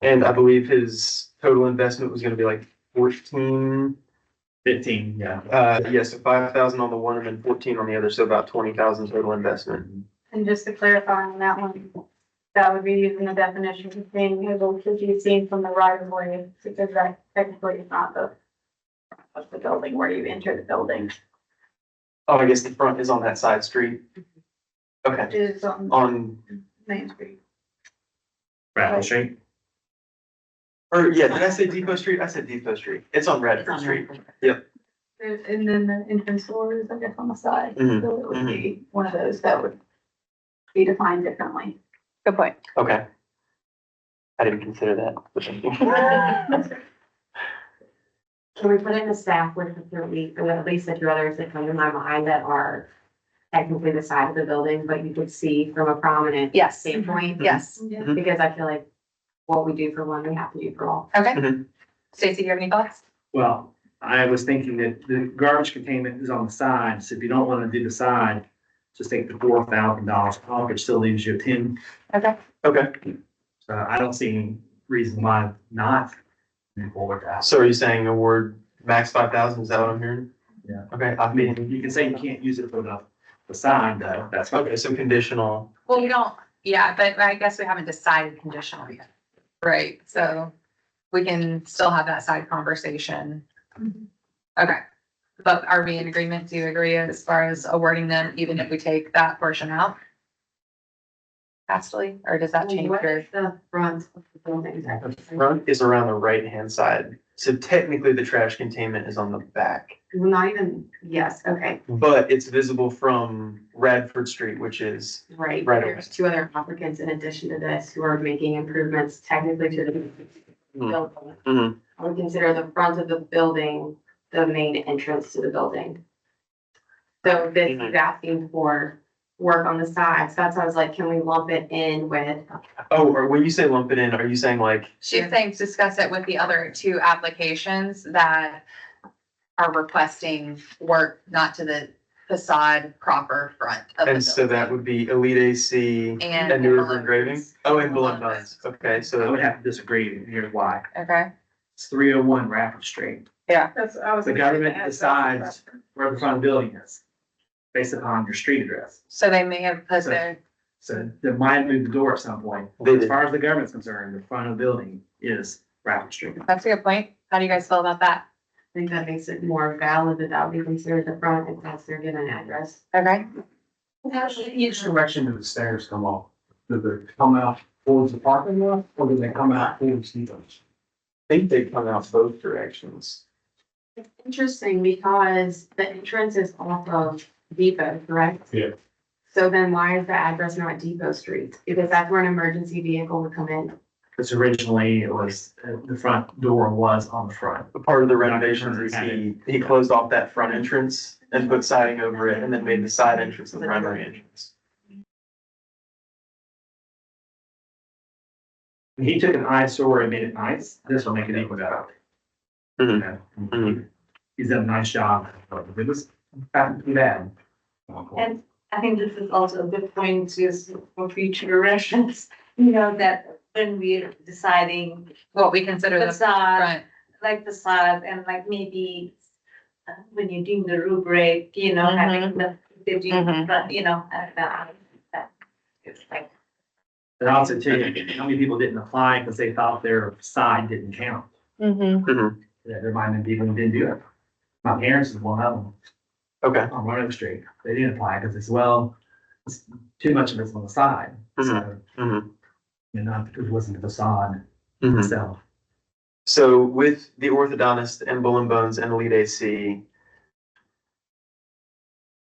And I believe his total investment was gonna be like 14. 15, yeah. So 5,000 on the one and then 14 on the other, so about 20,000 total investment. And just to clarify on that one, that would be using the definition of being able to be seen from the right of way, because that technically is not of the building where you enter the building. Oh, I guess the front is on that side street. Okay, It is on on, Main Street. Bradley Street. or yeah, did I say Depot Street? I said Depot Street. It's on Redford Street. And then the entrance door is, I guess, on the side, Mhm, so it would be one of those that would be defined differently. Good point. Okay. I didn't consider that. can we put in the staff with at least the two others that come to my mind that are technically the side of the building, but you could see from a prominent Yes. standpoint? Yes. Because I feel like what we do for one, we have to do for all. Okay. Mhm. Stacy, do you have any thoughts? Well, I was thinking that the garbage containment is on the side, so if you don't wanna do the side, just take the $4,000 off, it still leaves you 10. Okay. Okay, I don't see any reason why not move forward with that. so are you saying award max 5,000? Is that what I'm hearing? Yeah. Okay, I mean, you can say you can't use it for the side though, that's fine. okay, so conditional. Well, we don't, yeah, but I guess we haven't decided conditional yet. Right, so we can still have that side conversation. Okay, but are we in agreement? Do you agree as far as awarding them, even if we take that portion out? Ashley, or does that change What your? is the front of the building? The front is around the right-hand side, so technically the trash containment is on the back. Not even, yes, okay, But it's visible from Radford Street, which is, right. Right. There's two other applicants in addition to this who are making improvements technically to the building. Mhm. I would consider the front of the building the main entrance to the building. So this is asking for work on the sides. That's why I was like, can we lump it in with? oh, or when you say lump it in, are you saying like, She's saying discuss it with the other two applications that are requesting work not to the facade proper front of the and so that building. would be Elite AC And and New River balloons. Engraving? Oh, and balloon Balloons. buns, okay, I would so, have to disagree, and here's why. Okay, It's 301 Rapid Street, That's, I was. The government decides where the front of the building is, based upon your street address. so they may have put So- their, So they might move the door at some point. They As did. far as the government's concerned, the front of the building is Rapid Street. that's a good point. How do you guys feel about that? I think that makes it more valid that that would be considered the front if that's their given address. Okay, Each direction do the stairs come off? Do they come out towards the parking lot or do they come out towards the? I think they come out both directions. It's interesting because the entrance is off of Depot, correct? Yeah. So then why is the address not Depot Street? Because that's where an emergency vehicle would come in. Because originally it was, the front door was on the front. But part of the renovations is he closed off that front entrance and put siding over it and then made the side entrance the primary entrance. He took an eyesore and made it nice. This will make it even better. Mhm. Yeah. Mhm. He's done a nice job. It was not too bad. And I think this is also a good point just for future reference, you know, that when we're deciding What we consider the facade, front. like facade and like maybe when you're doing the rubric, you know, having the, you know, that it's like. And also too, how many people didn't apply because they thought their side didn't count? Mhm. That reminded people who didn't do it. My parents is one of them Okay. on Roanoke Street. They didn't apply because it's, well, it's too much of it's on the side. So, Mhm. you know, it wasn't the facade Mhm. itself. So with the orthodontist and Bull and Bones and Elite AC,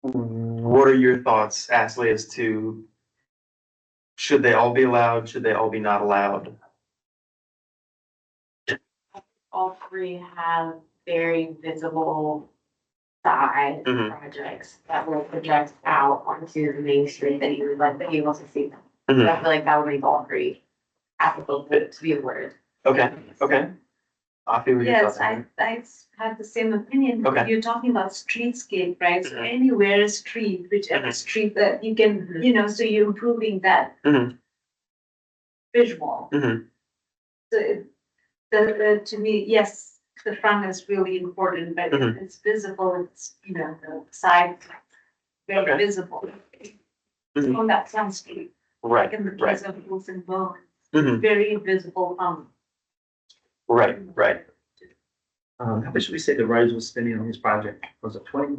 what are your thoughts, Ashley, as to should they all be allowed? Should they all be not allowed? All three have very visible side Mhm. projects that will project out onto the main street that you would like to be able to see them. So Mhm. I feel like that would make all three applicable to be awarded. Okay, okay. I feel your Yes, thoughts on I have the same opinion. Okay. You're talking about streetscape, right? So Mhm. anywhere a street, whichever Mhm. street that you can, you know, so you're improving that Mhm. visual. Mhm. So to me, yes, the front is really important, but if Mhm. it's visible, it's, you know, the side, very Okay. visible. Mhm. On that front street, Right, like in the right. case of Wolf and Bone, Mhm. very visible, Right, right. How much should we say the roads was spending on this project? Was it 20?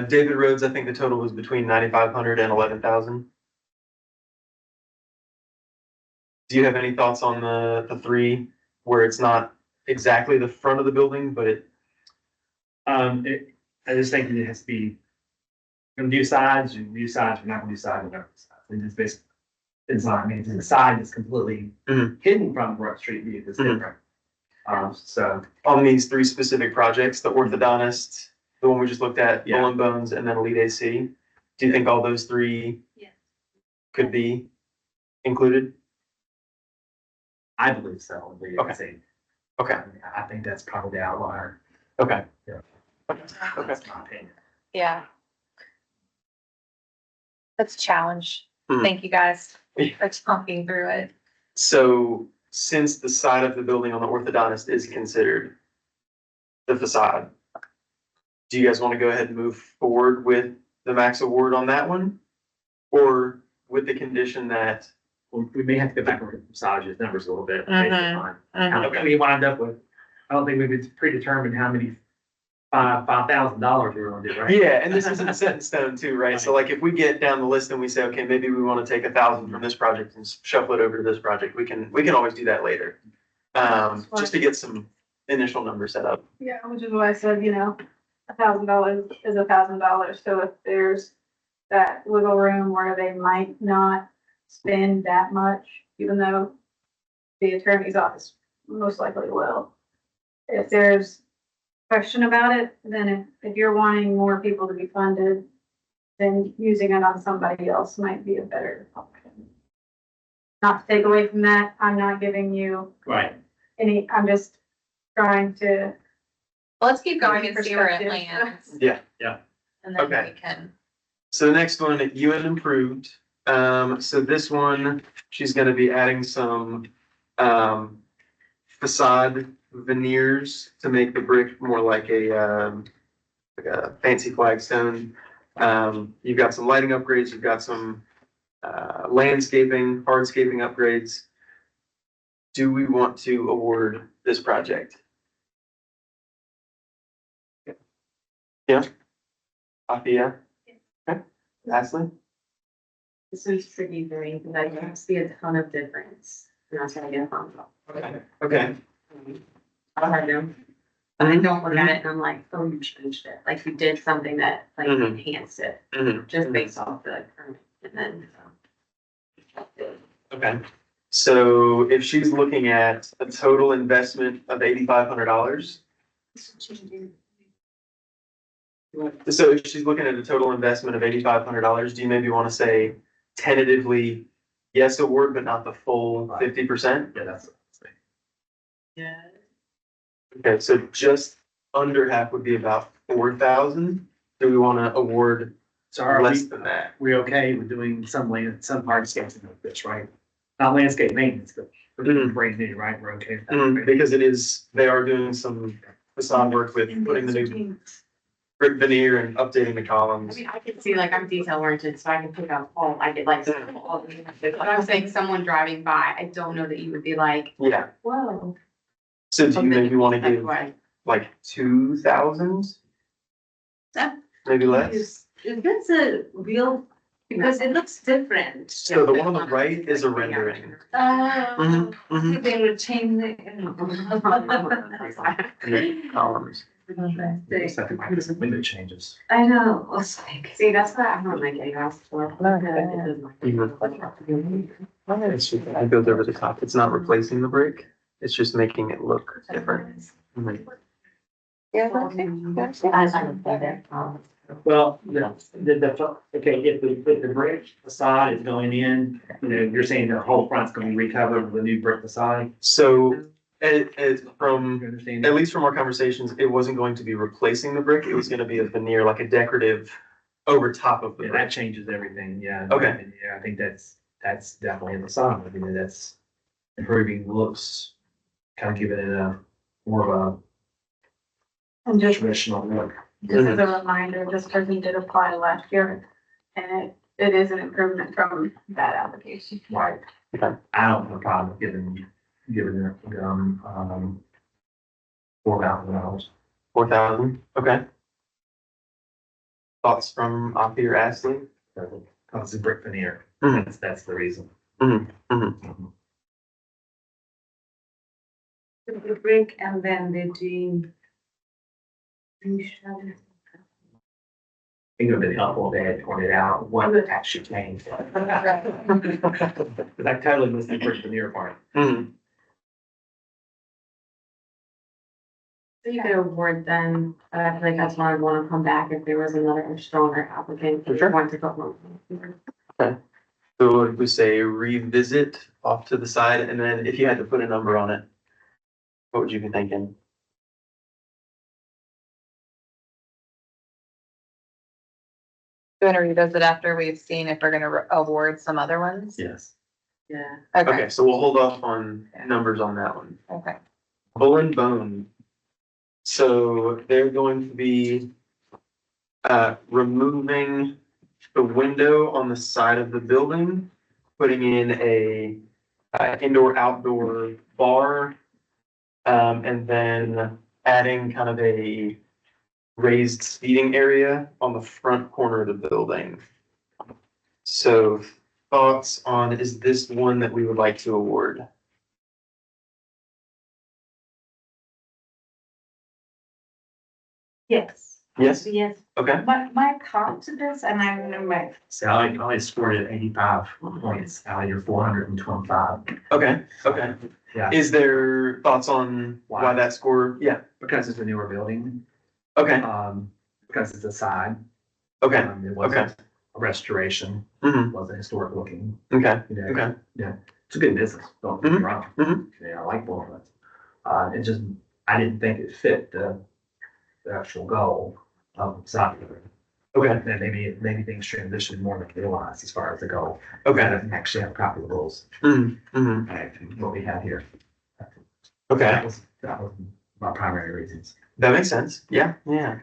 David Rhodes, I think the total was between 9,500 and 11,000. Do you have any thoughts on the three where it's not exactly the front of the building, but it, I just think it has to be, gonna do sides, you do sides, we're not gonna do sides, we're not gonna do sides. It's just basically, it's not, I mean, the side is completely Mhm. hidden from Broad Street view, it's Mhm. different. So, on these three specific projects, the orthodontist, the one we just looked at, Yeah. Bull and Bones, and then Elite AC, do you think all those three Yes. could be included? I believe so. Okay. Okay. I think that's probably the outlier. Okay. Yeah. Okay. That's my opinion. Yeah. That's a challenge. Hmm. Thank you guys Yeah. for talking through it. So since the side of the building on the orthodontist is considered the facade, do you guys want to go ahead and move forward with the max award on that one? Or with the condition that, Well, we may have to go back and massage his numbers a little bit. based Mhm. upon How much we wind up with. I don't think we've predetermined how many $5,000 we're gonna do, right? yeah, and this isn't set in stone too, right? So like if we get down the list and we say, okay, maybe we want to take 1,000 from this project and shuffle it over to this project, we can always do that later. Just to get some initial numbers set up. Yeah, which is why I said, you know, $1,000 is $1,000. So if there's that wiggle room where they might not spend that much, even though the attorney's office most likely will. If there's question about it, then if you're wanting more people to be funded, then using it on somebody else might be a better option. Not to take away from that, I'm not giving you Right. any, I'm just trying to. Let's keep going and see where it Perspective. lands. Yeah. And then Okay. we can. So the next one, UN improved. So this one, she's gonna be adding some, facade veneers to make the brick more like a fancy flagstone. You've got some lighting upgrades, you've got some, landscaping, hardscaping upgrades. Do we want to award this project? Yeah? Afia? Okay, Ashley? This is tricky for me because I don't see a ton of difference. And that's gonna get a thumbs up. Okay. I'll have them. But I don't look at it and I'm like, oh, you changed it. Like you did something that like Mhm. enhanced it, Mhm. just based off the current. And then. Okay, so if she's looking at a total investment of $8,500. So if she's looking at a total investment of $8,500, do you maybe want to say tentatively yes award, but not the full 50%. Yeah, that's. Okay, so just under half would be about 4,000. Do we want to award So are less we, than that? we okay with doing some hardscaping like this, right? Not landscape maintenance, but we're doing brand new, right? We're okay with that. right? Because they are doing some facade work with putting the new brick veneer and updating the I columns. mean, I can see, like, I'm detail oriented, so I can pick up all, I could like, all the, but I'm saying someone driving by, I don't know that you would be like, Yeah, whoa. so do you maybe want to That's give why. like 2,000? That- Maybe less? Is this a real, because it looks different. So the one on the right is a rendering. Oh, Mhm. they would change the. And then columns. Just have to make some window changes. I know, it's like. See, that's what I'm not getting asked for. I built over the top. It's not replacing the brick. It's just making it look different. Mhm. I don't think that, Well, okay, if the brick facade is going in, you're saying the whole front's gonna be recovered with a new brick facade? So, You from, understand? at least from our conversations, it wasn't going to be replacing the brick. It was gonna be a veneer, like a decorative over top of the Yeah, that brick. changes everything, yeah. Okay. And, yeah, I think that's definitely in the facade, that's improving looks, kind of giving it a more of And a just, traditional look. just as a reminder, this person did apply last year, and it is an improvement from that application. Right. I don't have a problem giving it, $4,000. 4,000, okay. Thoughts from Afi or Ashley? It's a brick veneer, Mhm. that's the reason. Mhm. The brick and then they do. I think it would have been helpful if they had pointed out what actually changed. Because I totally missed the brick veneer part. Mhm. So you could award then, but I feel like that's why I'd wanna come back if there was another stronger applicant. For sure. Want to go home. So what if we say revisit off to the side, and then if you had to put a number on it, what would you be thinking? Going to revisit after we've seen if we're gonna award some other ones? Yes. Yeah. Okay, Okay, so we'll hold off on numbers on that one. okay. Bull and Bone. So they're going to be removing the window on the side of the building, putting in a indoor-outdoor bar, and then adding kind of a raised seating area on the front corner of the building. So thoughts on, is this one that we would like to award? Yes. Yes? Yes, Okay. my thought to this, and I remember, Sally only scored at 85 points out of your 425. Okay. Yeah. Is there thoughts on why that score? Yeah. Because it's a newer building, Okay. because it's a side. Okay. It wasn't a restoration, Mhm. it wasn't historic looking. Okay. You know, Okay. It's a good business, don't get me wrong. Mhm. Yeah, I like both of it. It just, I didn't think it fit the actual goal of soccer. Okay. And maybe things transitioned more than realized as far as the goal. Okay. I didn't actually have a copy of the rules, what we have here. Okay. That was my primary reasons. That makes sense. Yeah. Yeah.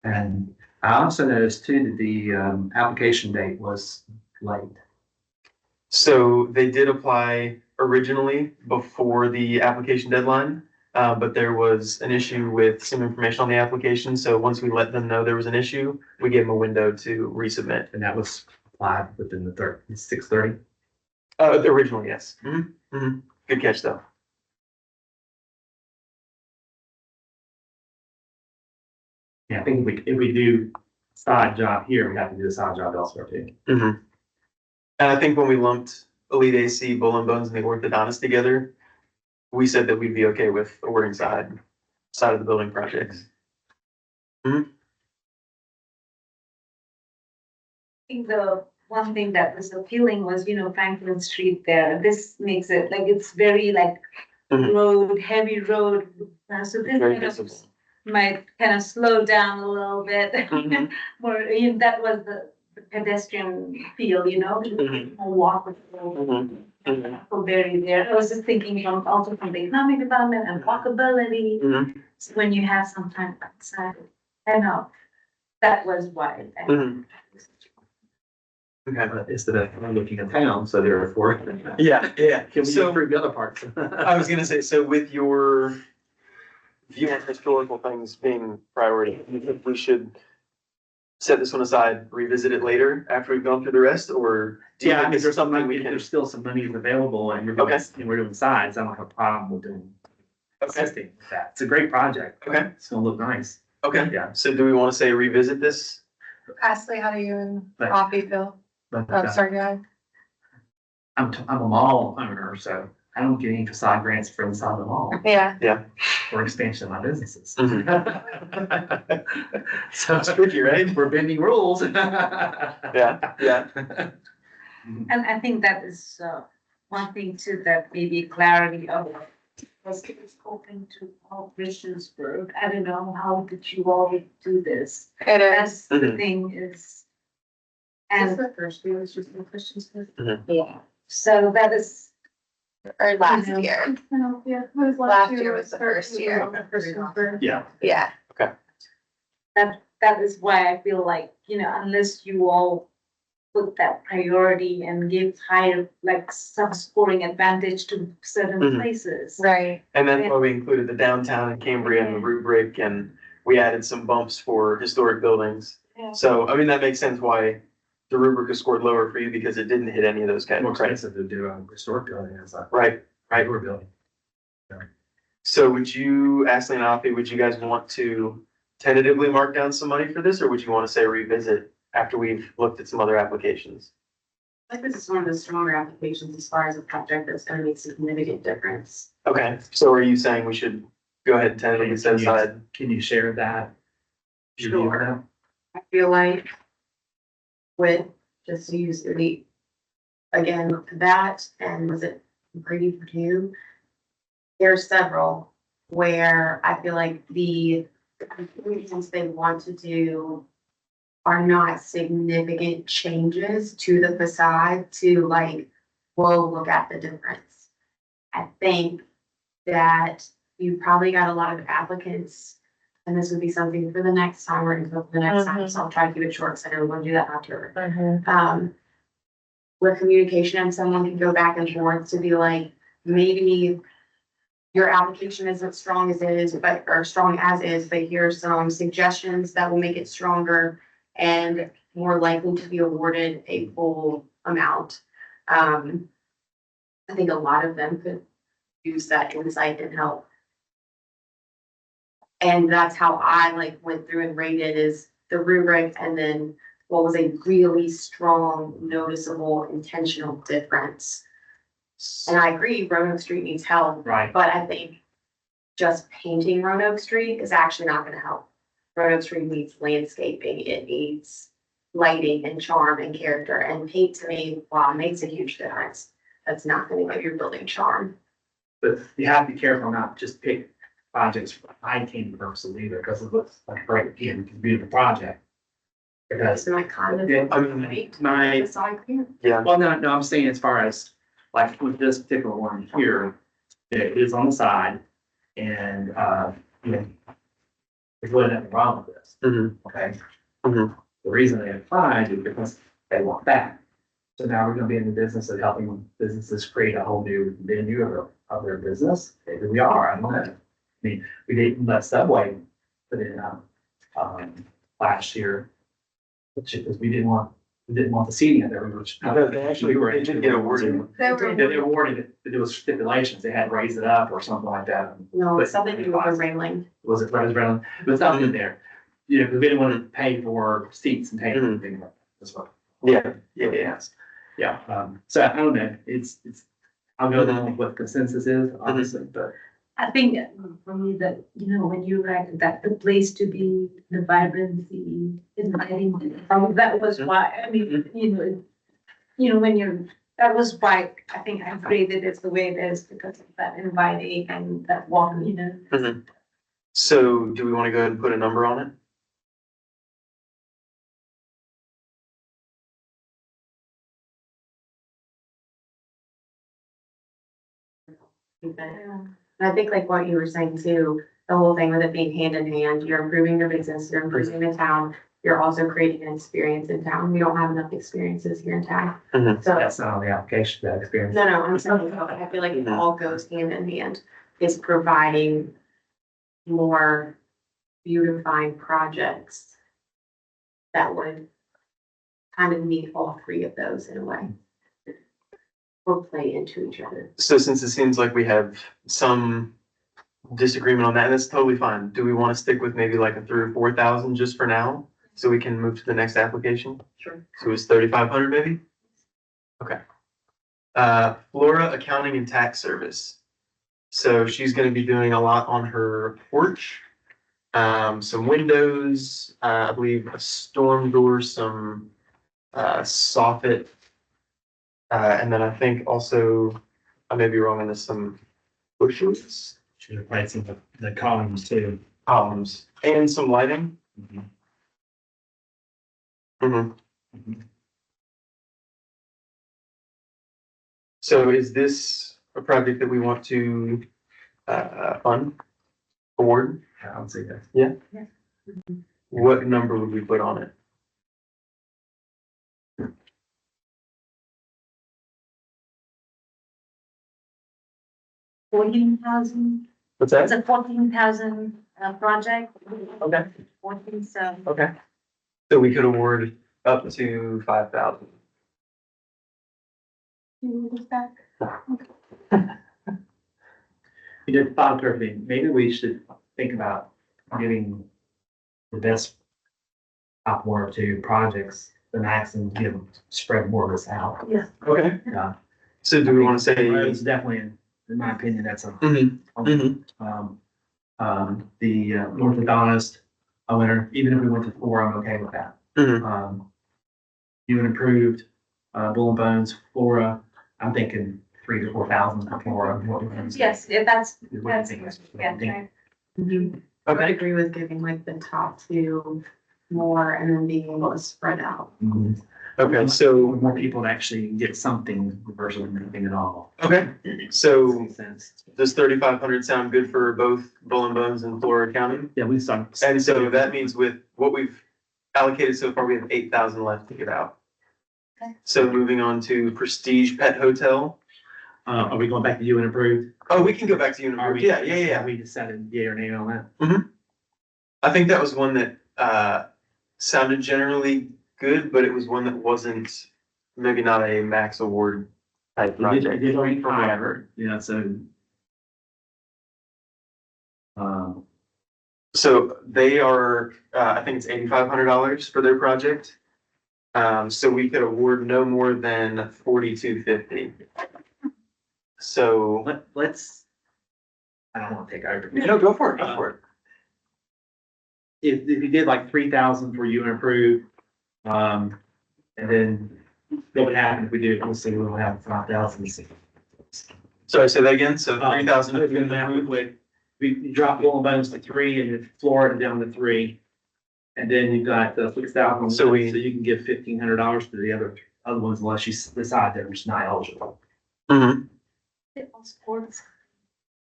And I also noticed too that the application date was late. So they did apply originally before the application deadline, but there was an issue with some information on the application. So once we let them know there was an issue, we gave them a window to resubmit. And that was applied within the 6:30. Originally, yes. Good catch, though. Yeah, I think if we do side job here, we have to do a side job elsewhere too. And I think when we lumped Elite AC, Bull and Bones, and the orthodontist together, we said that we'd be okay with awarding side of the building projects. I think the one thing that was appealing was, Franklin Street there. This makes it like, it's very like Mhm. road, heavy road. So this Very kind of visible. might kind of slow down a little bit. Mhm. More, that was the pedestrian feel, Mhm. more walkable. Mhm. Mhm. So very there. I was just thinking also from the economic development and walkability. Mhm. So when you have some time outside, I know, that was why. Mhm. Okay. Instead of looking at town, so therefore. Yeah, yeah. Can we So improve the other parts? I was gonna say, so with your view on historical things being priority, you think we should set this one aside, revisit it later after we've gone through the rest, or do you Yeah, I think mean, this is there's some something money, we can? there's still some money available and we're doing, Okay. and we're doing sides. I don't have a problem with doing Okay, assisting with that. It's a great project. okay, It's gonna look nice. okay. Yeah. So do we want to say revisit this? Ashley, how do you and But- Coffee feel? But Oh, sorry, go ahead. I'm a mall owner, so I don't get any facade grants for inside the mall Yeah, or expansion of my businesses. Mhm. So It's tricky, right? We're bending rules. Yeah, yeah. And I think that is, one thing too, that maybe clarity of, was it's open to all Christiansburg. I don't know, how did you all do this? it is. That's the Mhm. thing is. And And the first year was just the questions. yeah, so that is, Or last You know. year. No, yeah, it was Last year was the first year. Yeah. Yeah. that is why I feel like, unless you all put that priority and give higher, like some scoring advantage to certain Mhm. places. Right. And then we included the downtown in Cambria and the rubric, and we added some bumps for historic buildings. Yeah. So, I mean, that makes sense why the rubric is scored lower for you, because it didn't hit any of those More categories. expensive to do a historic building as a Right, right. newer building. So would you, Ashley and Alfie, would you guys want to tentatively mark down some money for this, or would you want to say revisit after we've looked at some other applications? I think this is one of the stronger applications as far as a project that's gonna make significant difference. Okay, so are you saying we should go ahead and tentatively set Can you- aside? Can you share that? Sure. I feel like with, just to use the, again, that and was it Brady Purdue? There's several where I feel like the improvements they want to do are not significant changes to the facade to like, whoa, look at the difference. I think that you probably got a lot of applicants, and this would be something for the next time or until the next time, so I'll try to keep it short, because I know we're gonna do that after. Where communication and someone can go back and forth to be like, maybe your application isn't strong as it is, or strong as is, but here's some suggestions that will make it stronger and more likely to be awarded a full amount. I think a lot of them could use that insight and help. And that's how I like went through and rated is the rubric and then what was a really strong, noticeable, intentional difference. And I agree, Roanoke Street needs help, Right. but I think just painting Roanoke Street is actually not gonna help. Roanoke Street needs landscaping, it needs lighting and charm and character, and paint to me, wow, makes a huge difference. That's not gonna give your building charm. But you have to be careful not just pick projects for IT purposes either, because it looks like great, again, it's a beautiful project. Because, It's my kind of. yeah, I Right? my, It's like, yeah. Yeah, well, no, I'm saying as far as, like with this particular one here, it is on the side and, you know, there's really nothing wrong with this, Mhm. okay? Mhm. The reason they applied is because they want that. So now we're gonna be in the business of helping businesses create a whole new venue of their business. Maybe we are, I don't know. I mean, we didn't let Subway put in, last year. Which is, we didn't want the seating in there, which. No, they actually- they did get awarded. They were. They awarded it, but there was stipulations, they had to raise it up or something like that. No, But- it's something to do with the railing. Was it Rose Brown? But it's not in there. You know, because we didn't want to pay for seats and tables and things like that. That's what. Yeah, yeah, yeah. Yeah, so I don't know, it's, I'll go along with what consensus is, obviously, but. I think for me that, when you write that the place to be, the vibrancy, inviting, that was why, I mean, you know, when you're, that was why I think I graded it the way it is because of that inviting and that walk, you know. So do we want to go ahead and put a number on it? And I think like what you were saying too, the whole thing with it being hand in hand, you're improving your business, you're improving the town. You're also creating an experience in town. We don't have enough experiences here in town. Mhm. So, That's not on the application, that experience. no, I'm saying, I feel like it all goes hand in hand. It's providing more beautifying projects that would kind of meet all three of those in a way. Or play into each other. So since it seems like we have some disagreement on that, and that's totally fine, do we want to stick with maybe like a 3,000 or 4,000 just for now? So we can move to the next application? Sure. So it's 3,500 maybe? Okay. Flora Accounting and Tax Service. So she's gonna be doing a lot on her porch. Some windows, I believe a storm door, some soffit. And then I think also, I may be wrong on this, some bushes, Should replace the columns too. columns, and some lighting. Mhm. Mhm. Mhm. So is this a project that we want to fund, award? I would say that. What number would we put on it? $14,000, What's it's that? a 14,000 project. Okay. 14, so. Okay. So we could award up to 5,000. You did thought perfect. Maybe we should think about getting the best top one or two projects, the max, and spread more of this out. Okay. Yeah. So do we want to say? Roads definitely, in my opinion, that's a. Mhm. Mhm. The orthodontist, I went, even if we went to 4, I'm okay with that. Mhm. You and improved, Bull and Bones, Flora, I'm thinking 3,000 to 4,000 for Flora. Yes, if that's, What do you that's, think? yeah, I would Okay. agree with giving like the top two more and then being able to spread out. Mhm. Okay. So More people to actually get something versus nothing at all. okay. So Makes sense. does 3,500 sound good for both Bull and Bones and Flora County? Yeah, we saw. And so that means with what we've allocated so far, we have 8,000 left to give out. Okay. So moving on to Prestige Pet Hotel. Are we going back to you and improved? Oh, we can go back to Are Universal. we? Yeah. We decided yea or nay on that. I think that was one that sounded generally good, but it was one that wasn't, maybe not a max award type You project. did rank from what I've heard. Yeah, so. So they are, I think it's $8,500 for their project. So we could award no more than 4,250. So, Let's, I don't want to take over. no, go for it, go for it. If you did like 3,000 for you and improved, and then what would happen if we do, let's say we'll have 5,000. Sorry, say that again, so 3,000. If you're gonna have we drop Bull and Bones to 3 and then Florida down to 3. And then you've got the 6,000, So so we- you can give $1,500 to the other ones unless you decide they're just not eligible. Mhm. sports.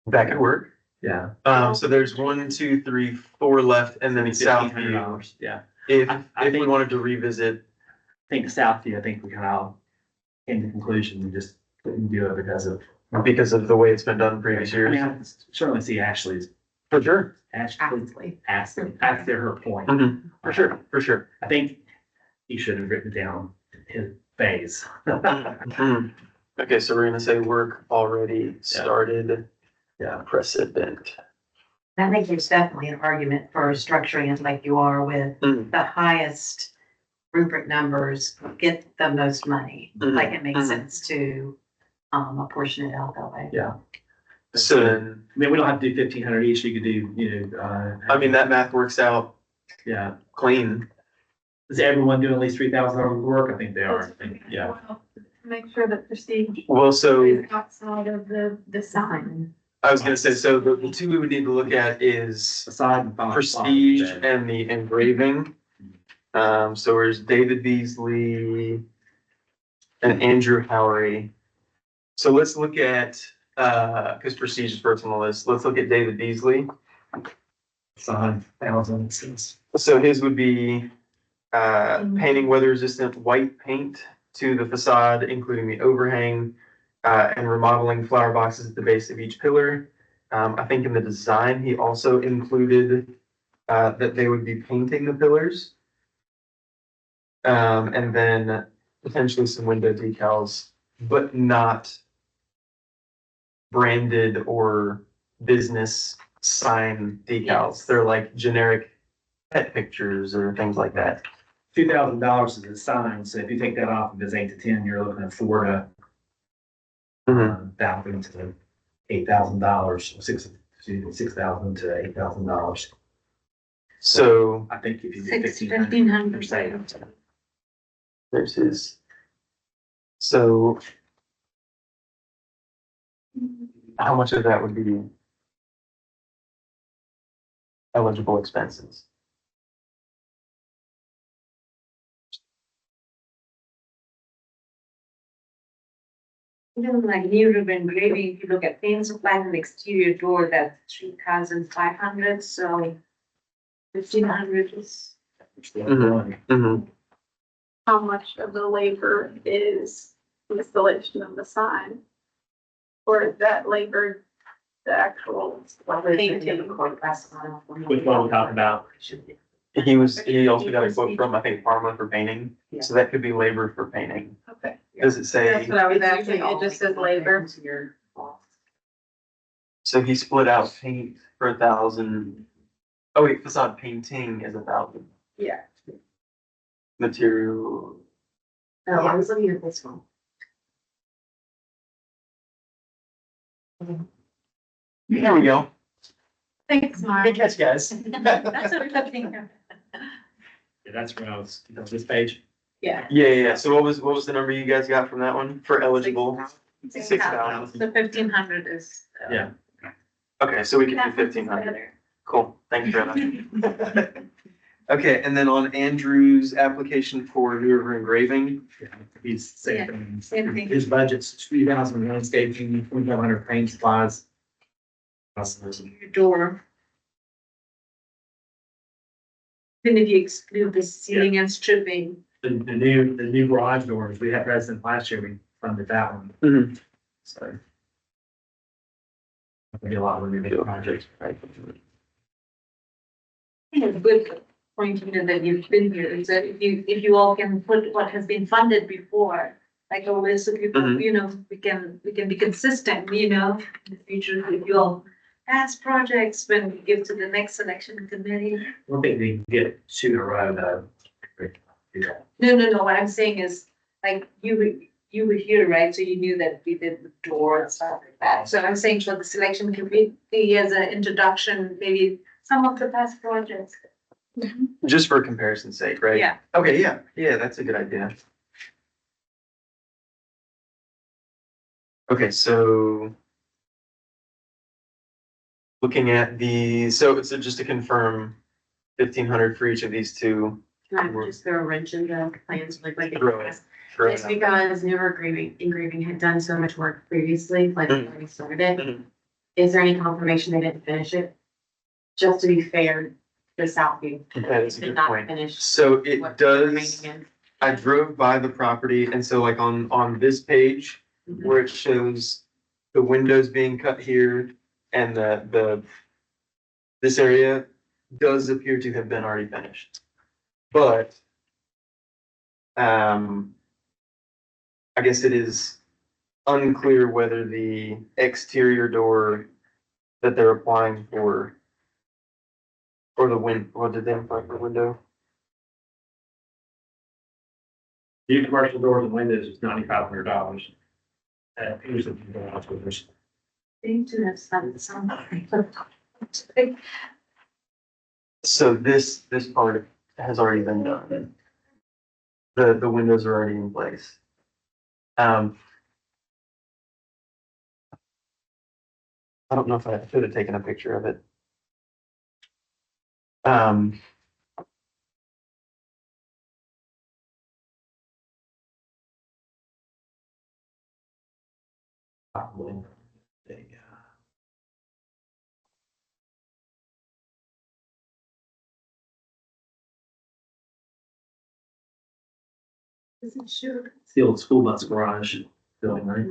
That could work. Yeah. So there's 1, 2, 3, 4 left, and then Southview. $1,500, yeah. If, I if we think- wanted to revisit, I think Southview, I think we kind of came to the conclusion we just couldn't do it because of. because of the way it's been done previous I mean, years. I can certainly see Ashley's, For sure. Absolutely. after her point. For sure, for sure. I think he should have written down his phase. Mhm. Okay, so we're gonna say work already started. Yeah. Precedent. I think there's definitely an argument for structuring it like you are with Mm. the highest rubric numbers get the most money. Like it makes Mhm. sense to apportion it out that way. So then, I mean, we don't have to do 1,500 each, you could do, I mean, that math works out yeah. clean. Is everyone doing at least 3,000 hours of work? I think they are, I think, yeah. make sure that prestige Well, so is outside of the sign. I was gonna say, so the two we would need to look at is Facade and prestige and the engraving. So there's David Beasley and Andrew Howery. So let's look at, cause prestige is first on the list. Let's look at David Beasley. Facade, thousands. So his would be, painting weather resistant white paint to the facade, including the overhang, and remodeling flower boxes at the base of each pillar. I think in the design, he also included, that they would be painting the pillars. And then potentially some window decals, but not branded or business sign decals. Yes. They're like generic pet pictures or things like that. $2,000 is a sign, so if you take that off of his 8 to 10, you're looking at 4 to thousand to $8,000, $6,000 to $8,000. So I think if you do 1,500. there's his. So how much of that would be eligible expenses? Even like new ribbon engraving, if you look at paint supply and exterior door, that's 3,500, so 1,500 is. How much of the labor is installation of the sign? Or is that labor the actual painting? Which one we talking about? He also got a quote from, I think, Parma for painting, so that could be labor for painting. Okay, Does it say, that's what I was asking, it just says labor. so he split out paint for 1,000. Oh wait, facade painting is 1,000. Yeah. Material, No, I was looking at this one. there we go. Thanks, Mark. Good catch, guys. That's what we're looking at. Yeah, that's where I was, this page. Yeah. Yeah. So what was the number you guys got from that one for eligible? 6,000. So 1,500 is. Yeah. Okay, so we can do 1,500. Cool, thank you very much. Okay, and then on Andrew's application for New River engraving, He's same thing. Same thing. His budget's 3,000 landscaping, 2,500 paint supplies. Your door. Then if you exclude the ceiling and stripping, The new garage doors, we had resident last year, we funded that one. Mhm. So. That'd be a lot of remedial projects, right? it's good point, that you've been here, is that if you all can put what has been funded before, like a list of people, Mhm. we can be consistent, in the future, if you all pass projects, when we give to the next selection committee. I don't think they can get 2 in a row, though. Yeah. No, what I'm saying is, like, you were here, right, so you knew that we did the door and stuff like that, so I'm saying for the selection committee as an introduction, maybe some of the past projects. Just for comparison's sake, right? Yeah. Okay, yeah, that's a good idea. Okay, so looking at so just to confirm, 1,500 for each of these two. Can I just throw a wrench in the plans, like in the Throw it. past? Throw it Just out. because newer engraving had done so much work previously, like Mhm. when we started it. Mhm. Is there any confirmation they didn't finish it? Just to be fair, the Southview That is a did good not point. finish. So it what does, remaining is. I drove by the property, and so like on this page, Mhm. where it shows the windows being cut here and this area does appear to have been already finished. But I guess it is unclear whether the exterior door that they're applying for or what did they apply for window? New commercial doors and windows is $9,500. Here's the garage doors. They need to have some. So this part has already been done. The windows are already in place. Um, I don't know if I should have taken a picture of it. Um, there you go. It's the old school bus garage building, right?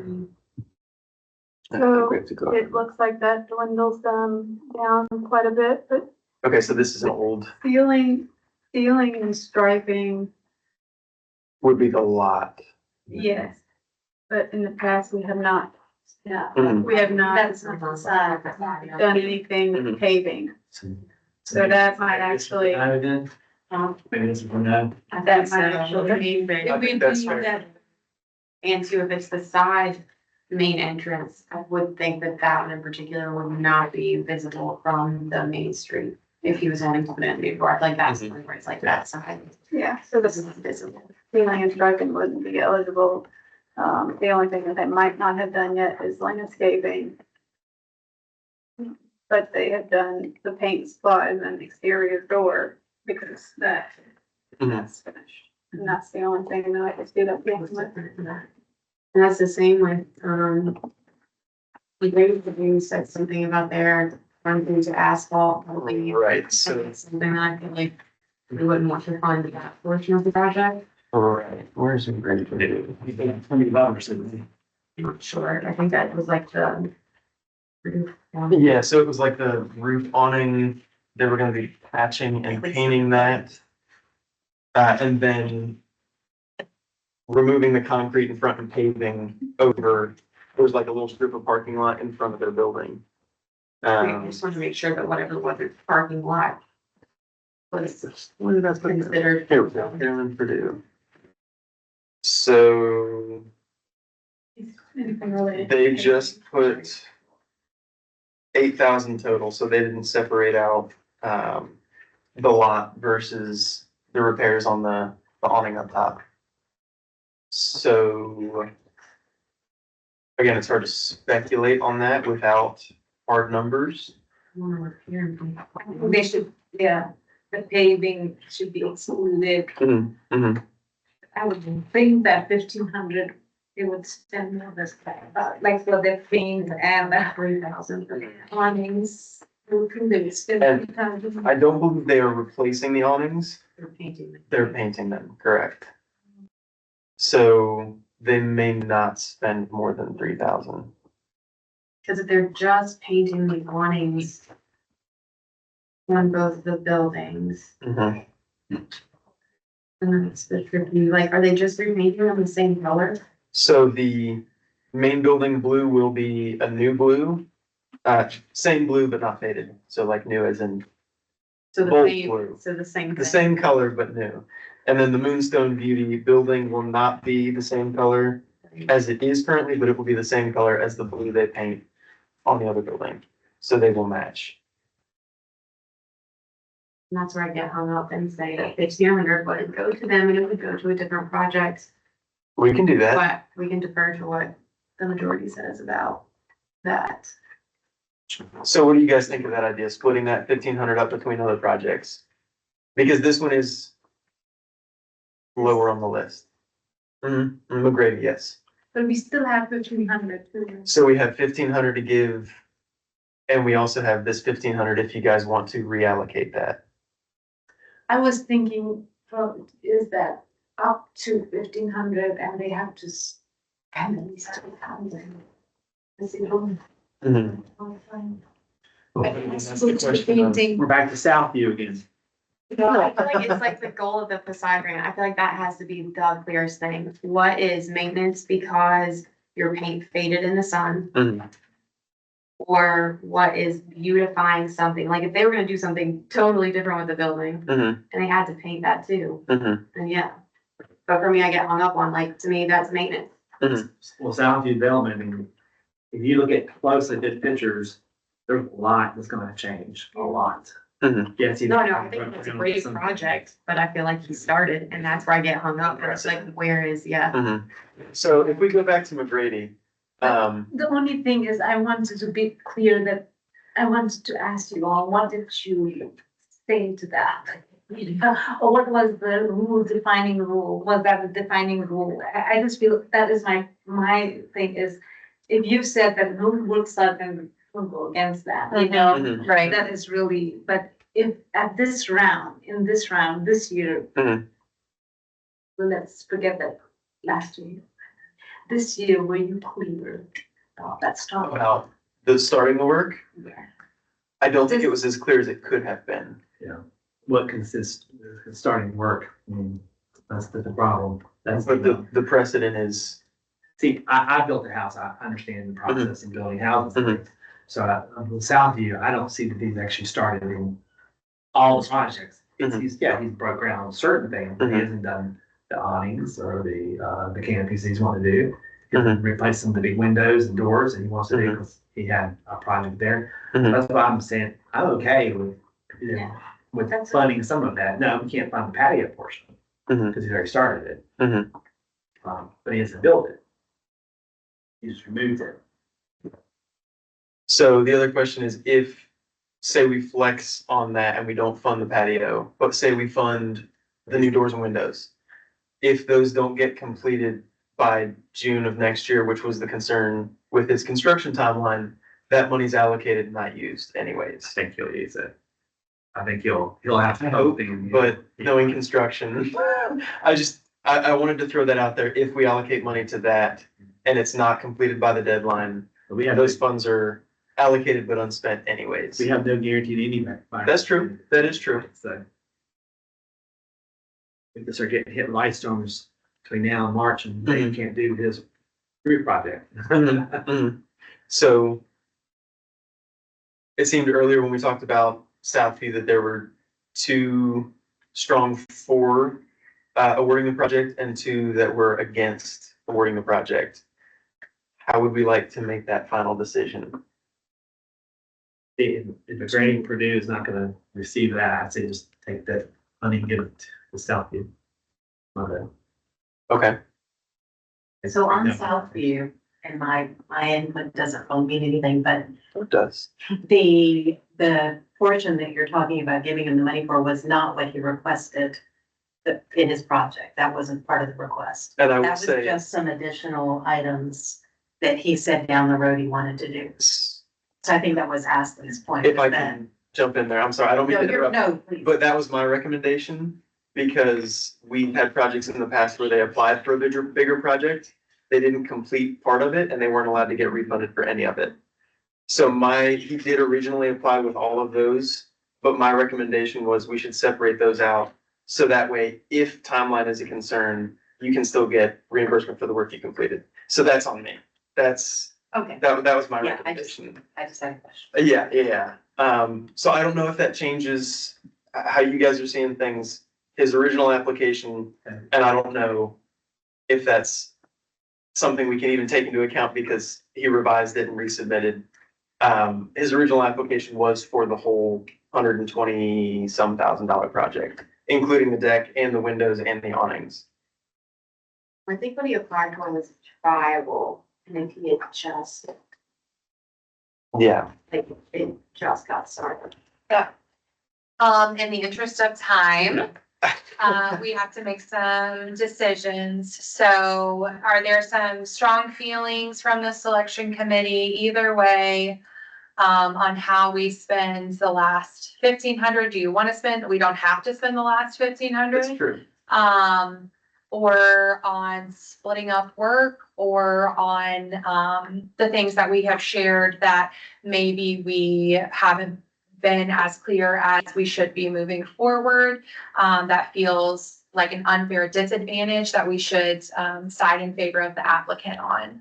I So, think we have to go. It looks like that dwindles them down quite a bit, but Okay, so this is an old, ceiling and striping, would be the lot. yes. But in the past, we have not, Mhm. we have not That's not the side. done anything with Mhm. paving. So that might actually, Maybe this is for no. that might actually If I we think that's do fair. that, and two, if it's the side main entrance, I would think that that one in particular would not be visible from the main street. If he was wanting to put in a new door, like that's Mhm. where it's like that side, yeah, so this the is visible. ceiling and striping wouldn't be eligible. The only thing that they might not have done yet is landscaping. But they have done the paint spot and then exterior door because Mhm. that's finished. And that's the only thing that I can see that. And that's the same with, you said something about there, running to asphalt, probably. Right, so, Something that I feel like we wouldn't want to fund that portion of the project. right, where's the grade? Sure, I think that was like the. Yeah, so it was like the roof awning, they were gonna be patching and painting that. And then removing the concrete in front and paving over, there was like a little strip of parking lot in front of their building. I just want to make sure that whatever was the parking lot was What did I put in there? considered. Here we go, Carolyn Purdue. So they just put 8,000 total, so they didn't separate out, the lot versus the repairs on the awning up top. So again, it's hard to speculate on that without hard numbers. They should, yeah, the paving should be excluded. I would think that 1,500, they would spend more this, like for the paint and the 3,000. awnings. They would spend And 3,000. I don't believe they are replacing the awnings, They're painting. they're painting them, correct? So they may not spend more than 3,000. Cause if they're just painting the awnings on both the buildings, Mhm. then it's the tricky, like, are they just repainting them the same color? So the main building blue will be a new blue, same blue but not faded, so like new as in So the Bold same, blue. so the same. the thing. same color but new. And then the Moonstone Beauty building will not be the same color as it is currently, but it will be the same color as the blue they paint on the other building. So they will match. And that's where I get hung up and say that 1,500 would go to them and it would go to a different project. We can do that. But we can defer to what the majority says about that. So what do you guys think of that idea, splitting that 1,500 up between other projects? Because this one is lower on the list. McGrady, yes. But we still have 1,500 too. So we have 1,500 to give. And we also have this 1,500 if you guys want to reallocate that. I was thinking, well, is that up to 1,500 and they have to spend at least 2,000? Is it on? Painting. We're back to Southview again. I feel like it's like the goal of the facade grant. I feel like that has to be the clearest thing. What is maintenance because your paint faded in the sun? Mhm. Or what is beautifying something? Like if they were gonna do something totally different with the building Mhm. and they had to paint that too, Mhm. then yeah. But for me, I get hung up on, like, to me, that's maintenance. Well, Southview Development, I mean, if you look at closely at pictures, there's a lot that's gonna change, a lot. Yeah, it's either. No, I think it's a great project, but I feel like he started and that's where I get hung up. It's like, where is, yeah. So if we go back to McGrady, The only thing is I wanted to be clear that I wanted to ask you all, what did you say to that? Or what was the rule, defining rule? Was that a defining rule? I just feel that is my thing is, if you've said that no work start, then we'll go against that, you know? Right. That is really, but if at this round, this year, Mhm. well, let's forget that last year. This year, were you clear about that start? about the starting the work, Yeah. I don't think it was as clear as it could have been. What consists, starting work, I mean, that's the problem. That's, But the precedent is, see, I built a house, I understand the process in building houses. So with Southview, I don't see that he's actually started in all the projects. He's broke ground on certain things, but he hasn't done the awnings or the canopies he's wanting to do. He's replaced some of the big windows and doors and he wants to do, because he had a project there. That's why I'm saying, I'm okay with, you know, with funding some of that. No, we can't fund the patio portion, because he's already started it. But he hasn't built it. He just removed it. so the other question is if, say we flex on that and we don't fund the patio, but say we fund the new doors and windows. If those don't get completed by June of next year, which was the concern with his construction timeline, that money's allocated, not used I anyways. think he'll use it. I think he'll have to hope. But knowing construction, I wanted to throw that out there. If we allocate money to that and it's not completed by the deadline, We have, those funds are allocated but unspent anyways. we have no guarantee to any. That's true. That is true. So. We can start getting hit with ice storms between now and March and Dave can't do his roof project. So it seemed earlier when we talked about Southview that there were two strong for awarding the project and two that were against awarding the project. How would we like to make that final decision? If the grading Purdue is not gonna receive that, I'd say just take that money and give it to Southview. Okay. So on Southview, and my input doesn't really mean anything, but It does. the portion that you're talking about giving him the money for was not what he requested in his project. That wasn't part of the request. And I That would was say, just some additional items that he said down the road he wanted to do. So I think that was asked at this point. if I that- can jump in there, I'm sorry, I don't mean to interrupt. No, please. But that was my recommendation, because we had projects in the past where they applied for a bigger project. They didn't complete part of it and they weren't allowed to get refunded for any of it. So he did originally apply with all of those, but my recommendation was we should separate those out. So that way, if timeline is a concern, you can still get reimbursement for the work you completed. So that's on me. Okay, That was my Yeah, I just- recommendation. I just had a question. Yeah. So I don't know if that changes how you guys are seeing things, his original application, and I don't know if that's something we can even take into account because he revised it and resubmitted. His original application was for the whole $120-some thousand project, including the deck and the windows and the awnings. I think what he applied for was viable, and if he had just, Yeah. like, it just got started. In the interest of time, we have to make some decisions. So are there some strong feelings from the selection committee either way? On how we spend the last 1,500? Do you want to spend, we don't have to spend the last 1,500? That's true. Or on splitting up work, or on, the things that we have shared that maybe we haven't been as clear as we should be moving forward. That feels like an unfair disadvantage that we should, side in favor of the applicant on.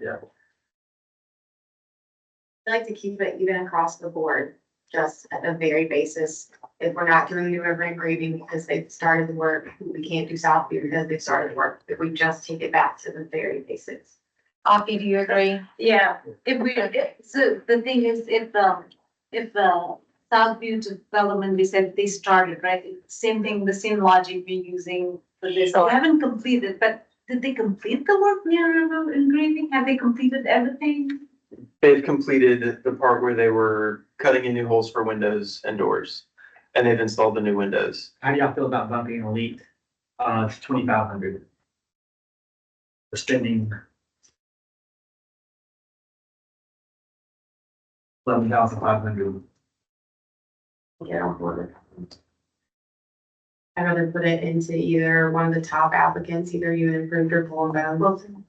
I like to keep it even across the board, just at the very basis. If we're not doing the river engraving because they've started the work, we can't do Southview because they've started the work. If we just take it back to the very basics. Afi, do you agree? Yeah, so the thing is, if the Southview development, we said they started, right? Same thing, the same logic we're using for this. They haven't completed, but did they complete the work near river engraving? Have they completed everything? They've completed the part where they were cutting in new holes for windows and doors, and they've installed the new windows. How do y'all feel about bumping Elite, to 2,500? For spending 11,500. Get on board with it. I'd rather put it into either one of the top applicants, either you improved or pull them down.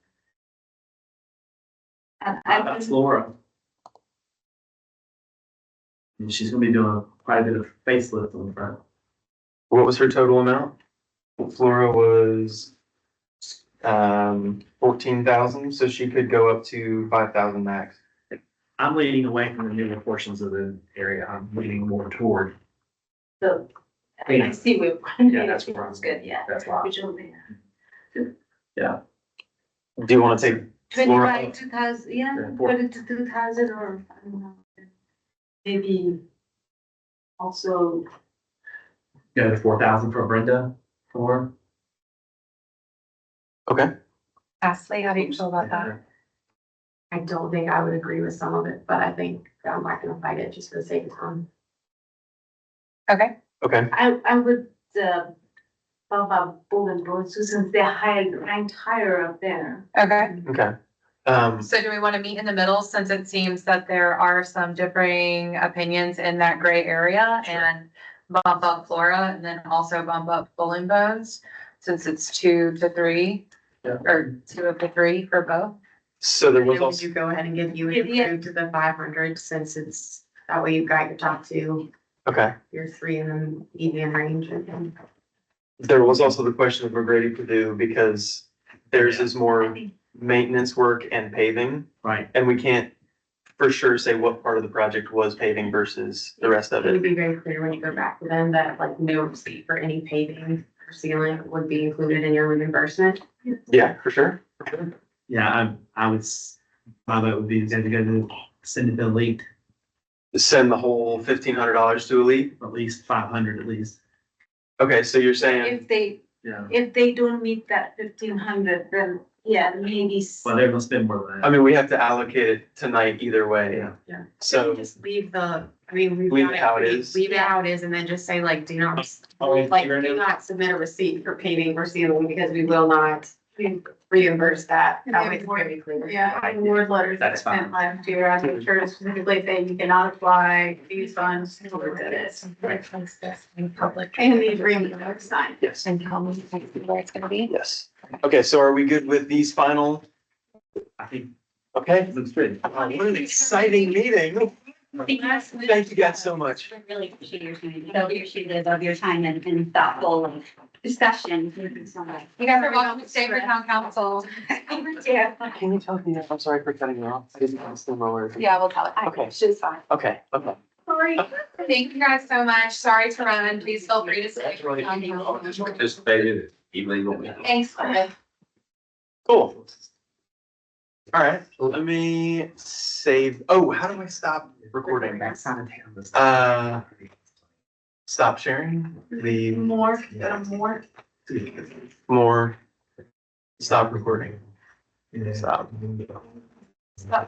And That's Laura. And she's gonna be doing quite a bit of facelift on the front. What was her total amount? Flora was 14,000, so she could go up to 5,000 max. I'm leaning away from the newer portions of the area. I'm leaning more toward. So, I see where. Yeah, that's where I'm. It's good, yeah. That's why. Visually. Do you want to take Flora? 25, 2,000, yeah, Yeah, put it to 2,000 or, I don't know. Maybe also, Go to 4,000 for Brenda, for. Okay, Ashley, how do you feel about that? I don't think I would agree with some of it, but I think I'm not gonna fight it just for the sake of time. Okay, okay. I would, bump up Bullet Road, since they're higher, ranked higher up there. okay. Okay. So do we want to meet in the middle, since it seems that there are some differing opinions in that gray area, and bump up Flora and then also bump up Bull and Bones, since it's 2 to 3? Yeah. Or 2 of the 3 for both? So there was Would also, you go ahead and give you Yeah. improved to the 500 since it's, that way you've got your top two, okay, your three in the median range and. there was also the question of McGrady Purdue, because theirs is more maintenance work and paving, Right. and we can't for sure say what part of the project was paving versus the rest of It would it. be very clear when you go back to them that like no receipt for any paving or sealing would be included in your reimbursement. Yeah, for sure. Yeah, I would, my vote would be to go to send it to Elite, Send the whole $1,500 to Elite. at least 500 at least. Okay, so you're saying, Yeah. If they don't meet that 1,500, then yeah, maybe. Well, they're gonna spend more than I that. mean, we have to allocate it tonight either way. Yeah. Yeah. So, Just leave the, I mean. we've Leave got it how it is. Leave it how it is and then just say like, do not, Oh, like, you're do gonna- not submit a receipt for paving or sealing because we will not reimburse that. That way it's very clear. Yeah, and word letters that That's I sent last year, I make sure to specifically say you cannot apply these funds for this. And these reimbursement signs. yes, And tell me where it's gonna be? yes. Okay, so are we good with these final? I think Okay, it looks good. what an exciting meeting. Thank you guys so much. Really appreciate your time, so appreciative of your time and thoughtful discussion. Thank you so much. You guys are welcome to stay for town council. Yeah. Can you tell me, I'm sorry for cutting you off. I didn't understand my words. Yeah, we'll tell it. Okay. She's fine. Okay, okay. Sorry. Thank you guys so much. Sorry to run. Please feel free to stay. for town council. Participated illegal. Thanks, Cliff. Cool. All right, let me save, oh, how do I stop recording? Stop sharing, leave More, go to more. more, stop recording, stop. Stop